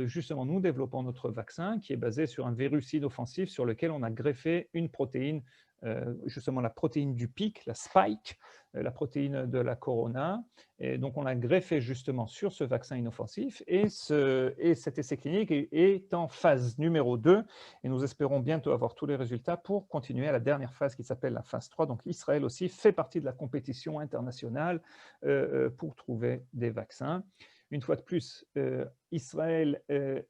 justement, nous développons notre vaccin qui est basé sur un virus inoffensif sur lequel on a greffé une protéine, justement la protéine du pic, la spike, la protéine de la corona. Et donc, on l'a greffé justement sur ce vaccin inoffensif et cet essai clinique est en phase numéro 2 et nous espérons bientôt avoir tous les résultats pour continuer à la dernière phase qui s'appelle la phase 3. Donc, Israël aussi fait partie de la compétition internationale pour trouver des vaccins. Une fois de plus, Israël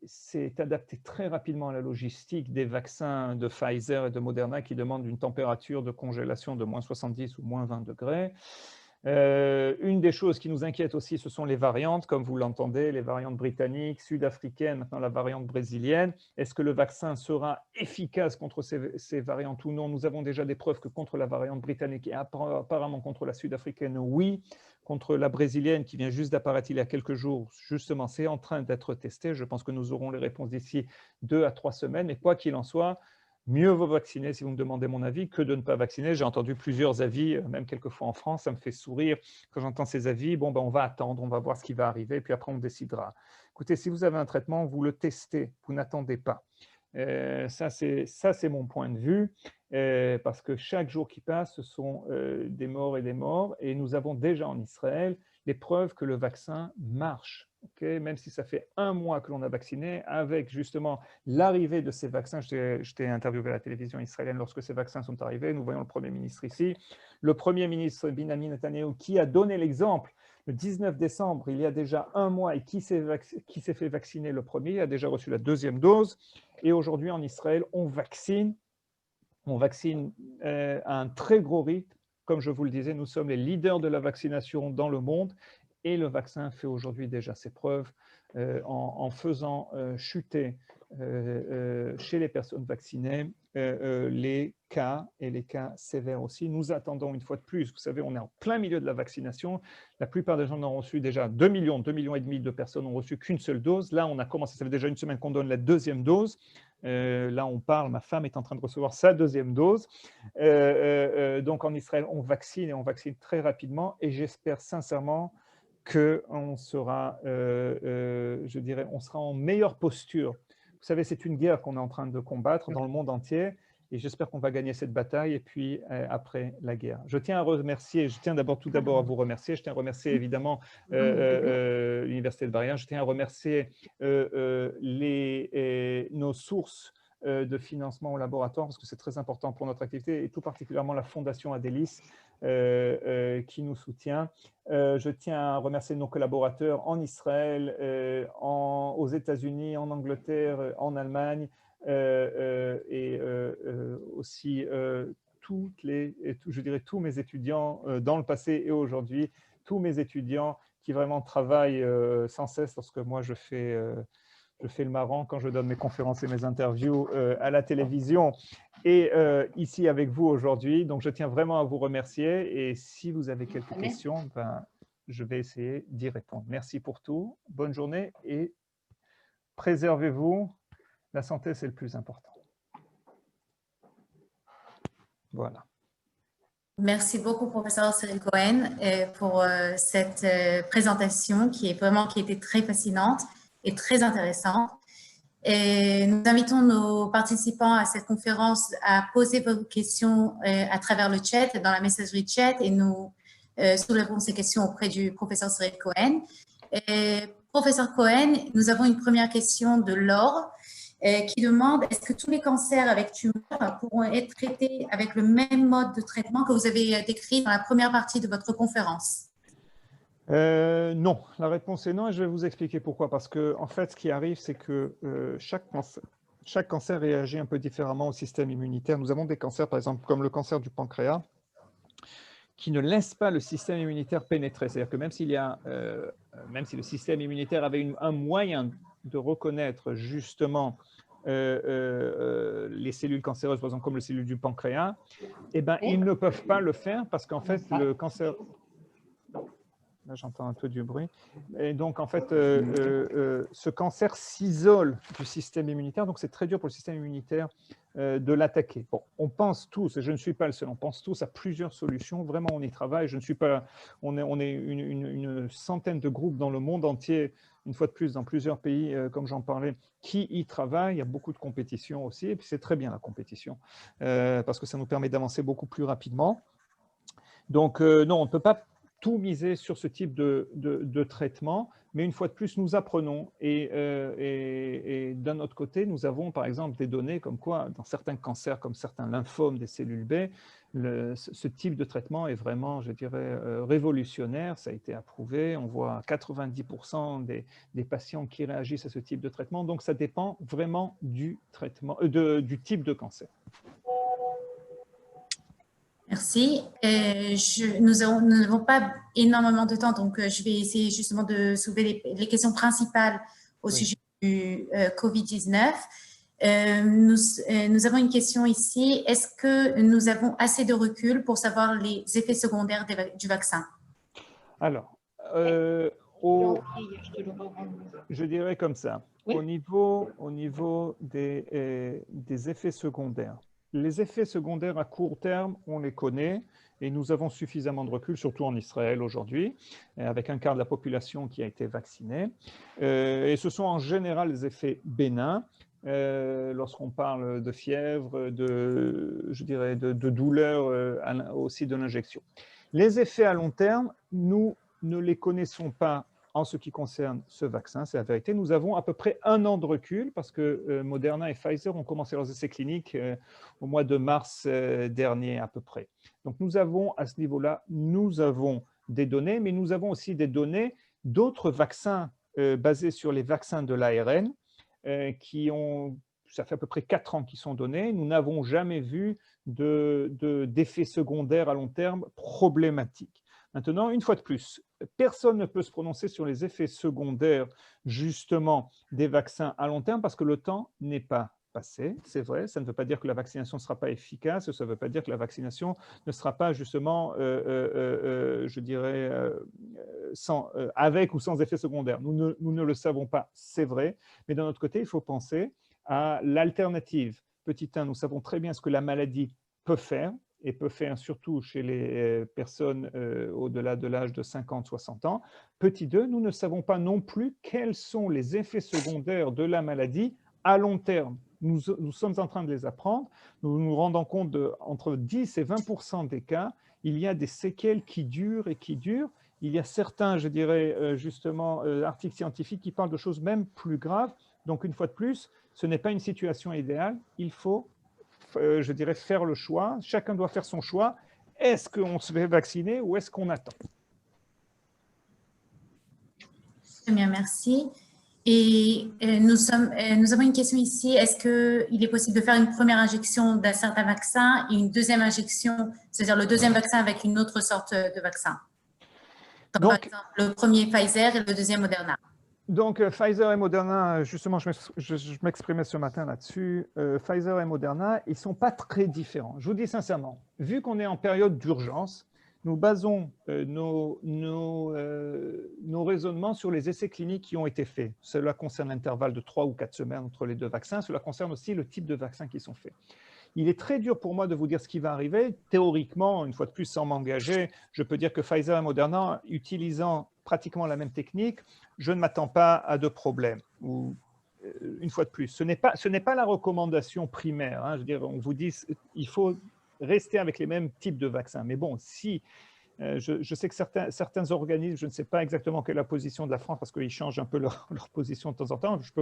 s'est adapté très rapidement à la logistique des vaccins de Pfizer et de Moderna qui demandent une température de congélation de moins 70 ou moins 20 degrés. Une des choses qui nous inquiète aussi, ce sont les variantes, comme vous l'entendez, les variantes britanniques, sud-africaines, maintenant la variante brésilienne. Est-ce que le vaccin sera efficace contre ces variantes ou non? Nous avons déjà des preuves que contre la variante britannique et apparemment contre la sud-africaine, oui. Contre la brésilienne qui vient juste d'apparaître il y a quelques jours, justement, c'est en train d'être testé. Je pense que nous aurons les réponses d'ici 2 à 3 semaines. Mais quoi qu'il en soit, mieux vaut vacciner, si vous me demandez mon avis, que de ne pas vacciner. J'ai entendu plusieurs avis, même quelquefois en France. Ça me fait sourire quand j'entends ces avis. Bon, ben, on va attendre, on va voir ce qui va arriver, puis après, on décidera. Écoutez, si vous avez un traitement, vous le testez, vous n'attendez pas. Ça, c'est mon point de vue, parce que chaque jour qui passe, ce sont des morts, et nous avons déjà en Israël les preuves que le vaccin marche. Okay, même si ça fait 1 mois que l'on a vacciné, avec justement l'arrivée de ces vaccins, je t'ai interviewé à la télévision israélienne lorsque ces vaccins sont arrivés, nous voyons le Premier ministre ici, le Premier ministre Benjamin Netanyahu qui a donné l'exemple le 19 décembre, il y a déjà 1 mois, et qui s'est fait vacciner le premier, il a déjà reçu la 2e dose, et aujourd'hui en Israël, on vaccine à un très gros rythme. Comme je vous le disais, nous sommes les leaders de la vaccination dans le monde, et le vaccin fait aujourd'hui déjà ses preuves en faisant chuter chez les personnes vaccinées les cas et les cas sévères aussi. Nous attendons une fois de plus, vous savez, on est en plein milieu de la vaccination. La plupart des gens ont reçu déjà 2 millions et demi de personnes n'ont reçu qu'une seule dose. Là, on a commencé, ça fait déjà 1 semaine qu'on donne la 2e dose. Là, on parle, ma femme est en train de recevoir sa 2e dose. Donc, en Israël, on vaccine et on vaccine très rapidement. Et j'espère sincèrement qu'on sera, je dirais, on sera en meilleure posture. Vous savez, c'est une guerre qu'on est en train de combattre dans le monde entier et j'espère qu'on va gagner cette bataille et puis après la guerre. Je tiens tout d'abord à vous remercier. Je tiens à remercier évidemment l'Université de Bar-Ilan. Je tiens à remercier nos sources de financement au laboratoire parce que c'est très important pour notre activité et tout particulièrement la Fondation Adélis qui nous soutient. Je tiens à remercier nos collaborateurs en Israël, aux États-Unis, en Angleterre, en Allemagne et aussi tous mes étudiants dans le passé et aujourd'hui, tous mes étudiants qui vraiment travaillent sans cesse lorsque moi je fais le marrant quand je donne mes conférences et mes interviews à la télévision et ici avec vous aujourd'hui. Donc, je tiens vraiment à vous remercier et si vous avez quelques questions, je vais essayer d'y répondre. Merci pour tout. Bonne journée et préservez-vous. La santé, c'est le plus important. Voilà. Merci beaucoup, professeur Cyril Cohen, pour cette présentation qui était très fascinante et très intéressante. Et nous invitons nos participants à cette conférence à poser vos questions à travers le chat, dans la messagerie chat, et nous soulèverons ces questions auprès du professeur Cyril Cohen. Professeur Cohen, nous avons une première question de Laure qui demande est-ce que tous les cancers avec tumeur pourront être traités avec le même mode de traitement que vous avez décrit dans la première partie de votre conférence? Non, la réponse est non et je vais vous expliquer pourquoi. Parce que, en fait, ce qui arrive, c'est que chaque cancer réagit un peu différemment au système immunitaire. Nous avons des cancers, par exemple, comme le cancer du pancréas, qui ne laissent pas le système immunitaire pénétrer. C'est-à-dire que même si le système immunitaire avait un moyen de reconnaître justement les cellules cancéreuses, par exemple comme les cellules du pancréas, eh ben, ils ne peuvent pas le faire parce qu'en fait, le cancer... Là, j'entends un peu du bruit. Et donc, en fait, ce cancer s'isole du système immunitaire. Donc, c'est très dur pour le système immunitaire de l'attaquer. Bon, on pense tous, et je ne suis pas le seul, on pense tous à plusieurs solutions. Vraiment, on y travaille. Je ne suis pas, on est une centaine de groupes dans le monde entier, une fois de plus, dans plusieurs pays, comme j'en parlais, qui y travaillent. Il y a beaucoup de compétition aussi. Et puis, c'est très bien la compétition, parce que ça nous permet d'avancer beaucoup plus rapidement. Donc, non, on ne peut pas tout miser sur ce type de traitement, mais une fois de plus, nous apprenons et d'un autre côté, nous avons par exemple des données comme quoi, dans certains cancers, comme certains lymphomes des cellules B, ce type de traitement est vraiment, je dirais, révolutionnaire, ça a été approuvé, on voit 90% des patients qui réagissent à ce type de traitement, donc ça dépend vraiment du traitement, du type de cancer. Merci. Nous n'avons pas énormément de temps, donc je vais essayer justement de soulever les questions principales au sujet du COVID-19. Nous avons une question ici. Est-ce que nous avons assez de recul pour savoir les effets secondaires du vaccin? Alors, je dirais comme ça. Oui. Au niveau des effets secondaires, les effets secondaires à court terme, on les connaît et nous avons suffisamment de recul, surtout en Israël aujourd'hui, avec un quart de la population qui a été vaccinée. Et ce sont en général des effets bénins. Lorsqu'on parle de fièvre, je dirais de douleur aussi de l'injection. Les effets à long terme, nous ne les connaissons pas en ce qui concerne ce vaccin, c'est la vérité. Nous avons à peu près 1 an de recul parce que Moderna et Pfizer ont commencé leurs essais cliniques au mois de mars dernier à peu près. Donc nous avons à ce niveau-là, nous avons des données, mais nous avons aussi des données d'autres vaccins basés sur les vaccins de l'ARN qui ont, ça fait à peu près 4 ans qu'ils sont donnés. Nous n'avons jamais vu d'effets secondaires à long terme problématiques. Maintenant, une fois de plus, personne ne peut se prononcer sur les effets secondaires justement des vaccins à long terme parce que le temps n'est pas passé, c'est vrai. Ça ne veut pas dire que la vaccination ne sera pas efficace, ça ne veut pas dire que la vaccination ne sera pas justement, je dirais, avec ou sans effets secondaires. Nous ne le savons pas, c'est vrai, mais d'un autre côté, il faut penser à l'alternative. Petit 1, nous savons très bien ce que la maladie peut faire, et peut faire surtout chez les personnes au-delà de l'âge de 50-60 ans. Petit 2, nous ne savons pas non plus quels sont les effets secondaires de la maladie à long terme. Nous sommes en train de les apprendre. Nous nous rendons compte qu'entre 10 et 20% des cas, il y a des séquelles qui durent et qui durent. Il y a certains, je dirais justement, articles scientifiques qui parlent de choses même plus graves. Donc, une fois de plus, ce n'est pas une situation idéale. Il faut je dirais, faire le choix. Chacun doit faire son choix. Est-ce qu'on se fait vacciner ou est-ce qu'on attend? Très bien, merci. Et nous avons une question ici. Est-ce qu'il est possible de faire une première injection d'un certain vaccin et une deuxième injection, c'est-à-dire le deuxième vaccin avec une autre sorte de vaccin? Comme donc, par exemple, le premier Pfizer et le deuxième Moderna. Donc, Pfizer et Moderna, justement, je m'exprimais ce matin là-dessus. Pfizer et Moderna, ils ne sont pas très différents. Je vous dis sincèrement, vu qu'on est en période d'urgence, nous basons nos raisonnements sur les essais cliniques qui ont été faits. Cela concerne l'intervalle de 3 ou 4 semaines entre les deux vaccins. Cela concerne aussi le type de vaccins qui sont faits. Il est très dur pour moi de vous dire ce qui va arriver. Théoriquement, une fois de plus, sans m'engager, je peux dire que Pfizer et Moderna, utilisant pratiquement la même technique, je ne m'attends pas à de problèmes. Ou, une fois de plus, ce n'est pas la recommandation primaire. Hein. Je veux dire, on vous dit il faut rester avec les mêmes types de vaccins. Mais bon, si Je sais que certains organismes, je ne sais pas exactement quelle est la position de la France parce qu'ils changent un peu leur position de temps en temps. Je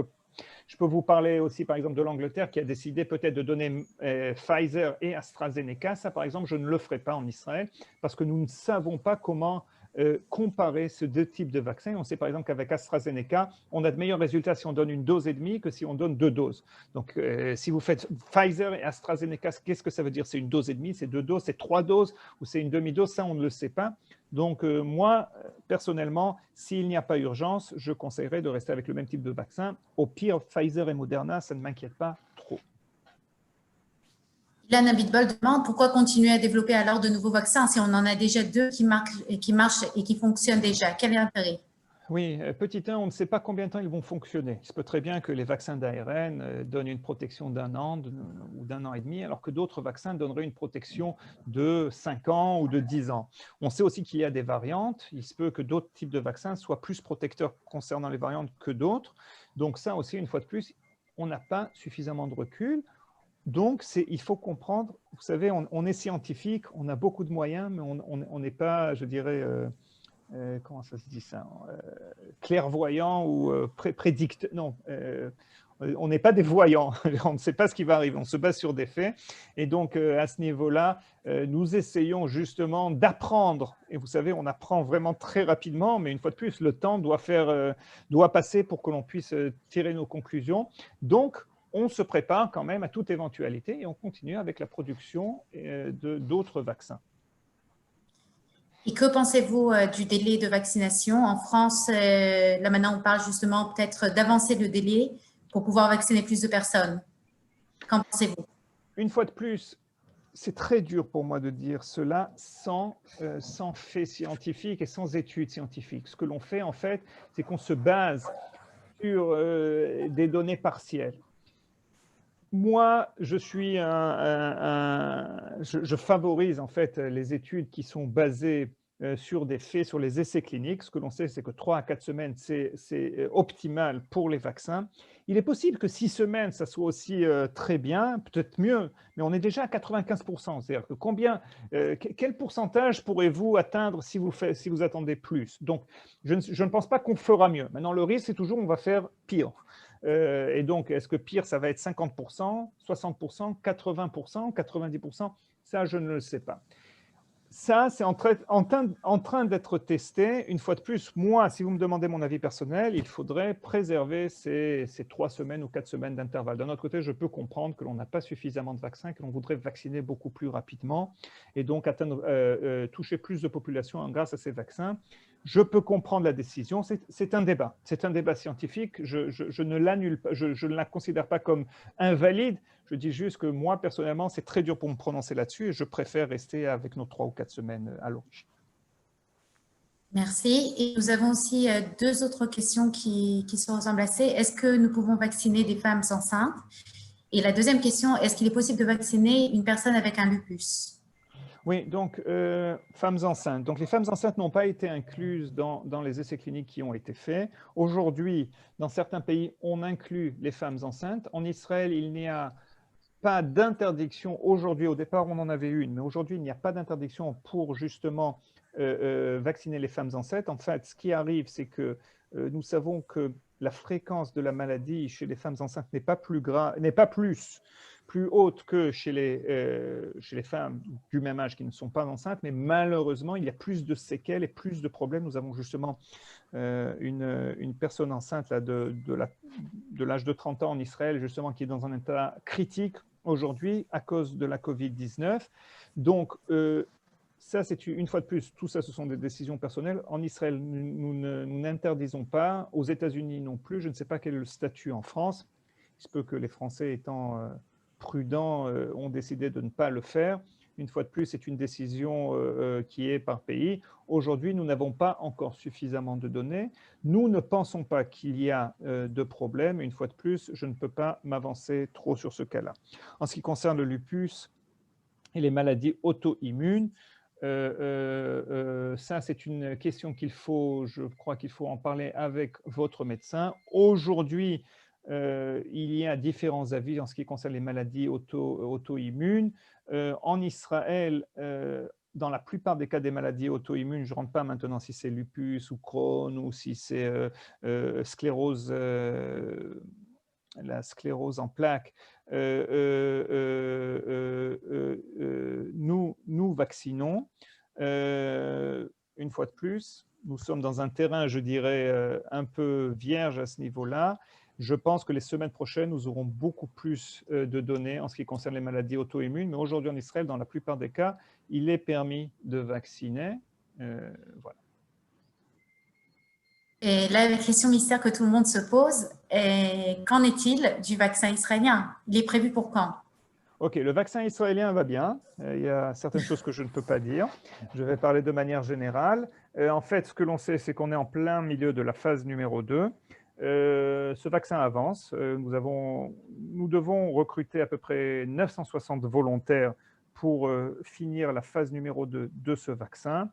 peux vous parler aussi, par exemple, de l'Angleterre qui a décidé peut-être de donner Pfizer et AstraZeneca. Ça, par exemple, je ne le ferai pas en Israël parce que nous ne savons pas comment comparer ces deux types de vaccins. On sait par exemple qu'avec AstraZeneca, on a de meilleurs résultats si on donne une dose et demie que si on donne 2 doses. Donc, si vous faites Pfizer et AstraZeneca, qu'est-ce que ça veut dire? C'est une dose et demie, c'est 2 doses, c'est 3 doses ou c'est une demi-dose? Ça, on ne le sait pas. Donc, moi, personnellement, s'il n'y a pas urgence, je conseillerais de rester avec le même type de vaccin. Au pire, Pfizer et Moderna, ça ne m'inquiète pas trop. Ilan Abitbol demande pourquoi continuer à développer alors de nouveaux vaccins si on en a déjà 2 qui marchent et qui fonctionnent déjà? Quel est l'intérêt? Oui, petit 1, on ne sait pas combien de temps ils vont fonctionner. Il se peut très bien que les vaccins d'ARN donnent une protection d'1 an ou d'1 an et demi, alors que d'autres vaccins donneraient une protection de 5 ans ou de 10 ans. On sait aussi qu'il y a des variantes. Il se peut que d'autres types de vaccins soient plus protecteurs concernant les variantes que d'autres. Donc ça aussi, une fois de plus, on n'a pas suffisamment de recul. Donc, il faut comprendre, vous savez, on est scientifique, on a beaucoup de moyens, mais on n'est pas, je dirais, comment ça se dit ça, clairvoyant ou prédicteur. Non, on n'est pas des voyants, on ne sait pas ce qui va arriver, on se base sur des faits. Et donc, à ce niveau-là, nous essayons justement d'apprendre. Et vous savez, on apprend vraiment très rapidement, mais une fois de plus, le temps doit passer pour que l'on puisse tirer nos conclusions. Donc, on se prépare quand même à toute éventualité et on continue avec la production d'autres vaccins. Et que pensez-vous du délai de vaccination? En France, là maintenant, on parle justement peut-être d'avancer le délai pour pouvoir vacciner plus de personnes. Qu'en pensez-vous? Une fois de plus, c'est très dur pour moi de dire cela sans faits scientifiques et sans études scientifiques. Ce que l'on fait, en fait, c'est qu'on se base sur des données partielles. Moi, je favorise en fait les études qui sont basées sur des faits, sur les essais cliniques. Ce que l'on sait, c'est que 3 à 4 semaines, c'est optimal pour les vaccins. Il est possible que 6 semaines, ça soit aussi très bien, peut-être mieux, mais on est déjà à 95%. C'est-à-dire que quel pourcentage pourrez-vous atteindre si vous attendez plus? Donc, je ne pense pas qu'on fera mieux. Maintenant, le risque, c'est toujours on va faire pire. Et donc, est-ce que pire, ça va être 50%, 60%, 80%, 90%? Ça, je ne le sais pas. Ça, c'est en train d'être testé. Une fois de plus, moi, si vous me demandez mon avis personnel, il faudrait préserver ces 3 semaines ou 4 semaines d'intervalle. D'un autre côté, je peux comprendre que l'on n'a pas suffisamment de vaccins, que l'on voudrait vacciner beaucoup plus rapidement et donc toucher plus de population grâce à ces vaccins. Je peux comprendre la décision. C'est un débat. C'est un débat scientifique. Je ne l'annule pas. Je ne la considère pas comme invalide. Je dis juste que moi, personnellement, c'est très dur pour me prononcer là-dessus et je préfère rester avec nos 3 ou 4 semaines à l'origine. Merci. Et nous avons aussi 2 autres questions qui se ressemblent assez. Est-ce que nous pouvons vacciner des femmes enceintes? Et la deuxième question, est-ce qu'il est possible de vacciner une personne avec un lupus? Oui, donc femmes enceintes. Donc les femmes enceintes n'ont pas été incluses dans les essais cliniques qui ont été faits. Aujourd'hui, dans certains pays, on inclut les femmes enceintes. En Israël, il n'y a pas d'interdiction aujourd'hui. Au départ, on en avait une, mais aujourd'hui, il n'y a pas d'interdiction pour justement vacciner les femmes enceintes. En fait, ce qui arrive, c'est que nous savons que la fréquence de la maladie chez les femmes enceintes n'est pas plus haute que chez les femmes du même âge qui ne sont pas enceintes, mais malheureusement, il y a plus de séquelles et plus de problèmes. Nous avons justement une personne enceinte là, de l'âge de 30 ans en Israël, justement, qui est dans un état critique aujourd'hui à cause de la Covid-19. Donc, ça, c'est une fois de plus, tout ça, ce sont des décisions personnelles. En Israël, nous n'interdisons pas. Aux États-Unis non plus. Je ne sais pas quel est le statut en France. Il se peut que les Français, étant prudents, ont décidé de ne pas le faire. Une fois de plus, c'est une décision qui est par pays. Aujourd'hui, nous n'avons pas encore suffisamment de données. Nous ne pensons pas qu'il y a de problème. Une fois de plus, je ne peux pas m'avancer trop sur ce cas-là. En ce qui concerne le lupus et les maladies auto-immunes, ça, c'est une question je crois qu'il faut en parler avec votre médecin. Aujourd'hui, il y a différents avis en ce qui concerne les maladies auto-immunes. En Israël, dans la plupart des cas des maladies auto-immunes, je ne rentre pas maintenant si c'est lupus ou Crohn ou si c'est sclérose, la sclérose en plaques, nous vaccinons. Une fois de plus, nous sommes dans un terrain, je dirais, un peu vierge à ce niveau-là. Je pense que les semaines prochaines, nous aurons beaucoup plus de données en ce qui concerne les maladies auto-immunes. Mais aujourd'hui, en Israël, dans la plupart des cas, il est permis de vacciner. Voilà. Et là, la question mystère que tout le monde se pose, qu'en est-il du vaccin israélien? Il est prévu pour quand? Ok, le vaccin israélien va bien. Il y a certaines choses que je ne peux pas dire. Je vais parler de manière générale. En fait, ce que l'on sait, c'est qu'on est en plein milieu de la phase numéro 2. Ce vaccin avance. Nous devons recruter à peu près 960 volontaires pour finir la phase numéro 2 de ce vaccin.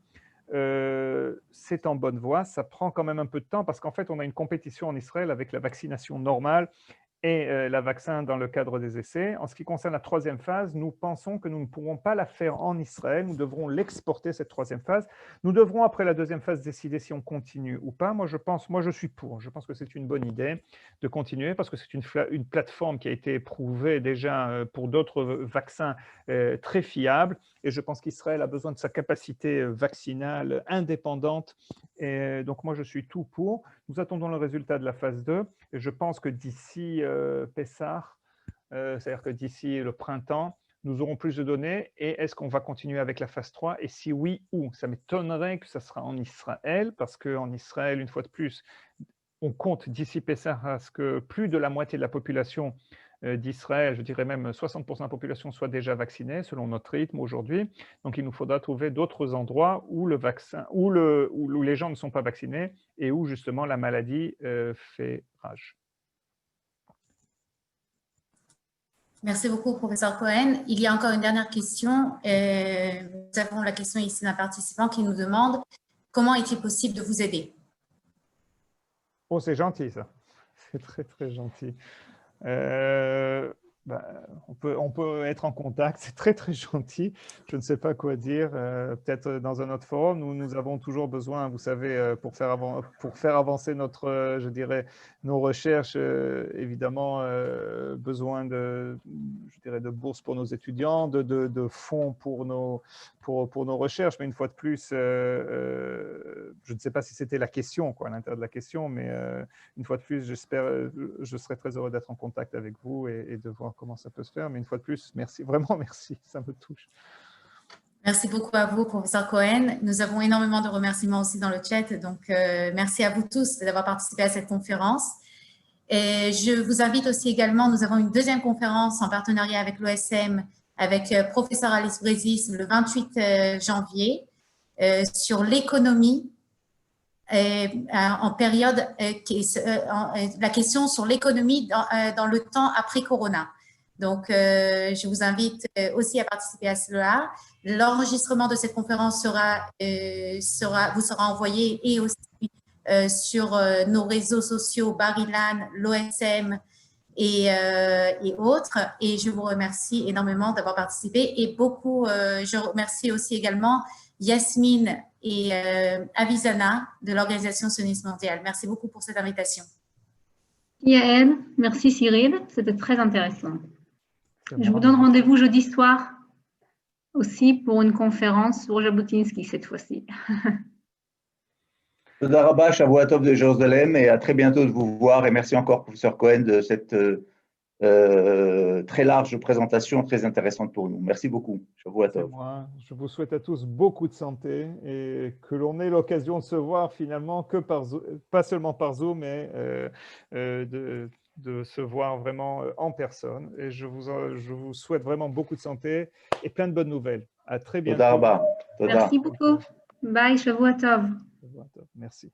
C'est en bonne voie. Ça prend quand même un peu de temps parce qu'en fait, on a une compétition en Israël avec la vaccination normale et la vaccin dans le cadre des essais. En ce qui concerne la troisième phase, nous pensons que nous ne pourrons pas la faire en Israël. Nous devrons l'exporter, cette troisième phase. Nous devrons, après la deuxième phase, décider si on continue ou pas. Moi, je suis pour. Je pense que c'est une bonne idée de continuer parce que c'est une plateforme qui a été éprouvée déjà pour d'autres vaccins très fiables. Et je pense qu'Israël a besoin de sa capacité vaccinale indépendante. Et donc, moi, je suis tout pour. Nous attendons le résultat de la phase 2. Et je pense que d'ici Pessah, c'est-à-dire que d'ici le printemps, nous aurons plus de données. Et est-ce qu'on va continuer avec la phase 3? Et si oui, où? Ça m'étonnerait que ça sera en Israël, parce qu'en Israël, une fois de plus, on compte d'ici Pessah à ce que plus de la moitié de la population d'Israël, je dirais même 60% de la population soit déjà vaccinée selon notre rythme aujourd'hui. Donc, il nous faudra trouver d'autres endroits où le vaccin, où les gens ne sont pas vaccinés et où justement la maladie fait rage. Merci beaucoup, professeur Cohen. Il y a encore une dernière question. Nous avons la question ici d'un participant qui nous demande comment est-il possible de vous aider? Oh, c'est gentil ça. C'est très, très gentil. On peut être en contact, c'est très très gentil. Je ne sais pas quoi dire. Peut-être dans un autre forum, nous avons toujours besoin, vous savez, pour faire avancer je dirais, nos recherches, évidemment, besoin de bourses pour nos étudiants, de fonds pour nos recherches. Mais une fois de plus, je ne sais pas si c'était la question, à l'intérieur de la question, mais une fois de plus, je serais très heureux d'être en contact avec vous et de voir comment ça peut se faire. Mais une fois de plus, merci, vraiment merci, ça me touche. Merci beaucoup à vous, professeur Cohen. Nous avons énormément de remerciements aussi dans le chat, donc merci à vous tous d'avoir participé à cette conférence. Et je vous invite aussi également, nous avons une deuxième conférence en partenariat avec l'OSM, avec professeur Alice Brésis le 28 janvier sur l'économie. En période, la question sur l'économie dans le temps après Corona. Donc, je vous invite aussi à participer à cela. L'enregistrement de cette conférence vous sera envoyé et aussi sur nos réseaux sociaux Bar-Ilan, l'OSM et autres. Et je vous remercie énormément d'avoir participé. Et je remercie aussi également Yasmine et Avisana de l'Organisation sioniste mondiale. Merci beaucoup pour cette invitation. Yael, merci Cyril, c'était très intéressant. Je vous donne rendez-vous jeudi soir aussi pour une conférence sur Jabotinsky cette fois-ci. Toda Rabba, Shavua Tov de Jérusalem et à très bientôt de vous voir. Et merci encore, professeur Cohen, de cette très large présentation, très intéressante pour nous. Merci beaucoup. Shavua Tov. Moi, je vous souhaite à tous beaucoup de santé et que l'on ait l'occasion de se voir finalement pas seulement par Zoom, mais de se voir vraiment en personne. Et je vous souhaite vraiment beaucoup de santé et plein de bonnes nouvelles. À très bientôt. Toda Rabba. Merci beaucoup. Bye, Shavua Tov. Merci.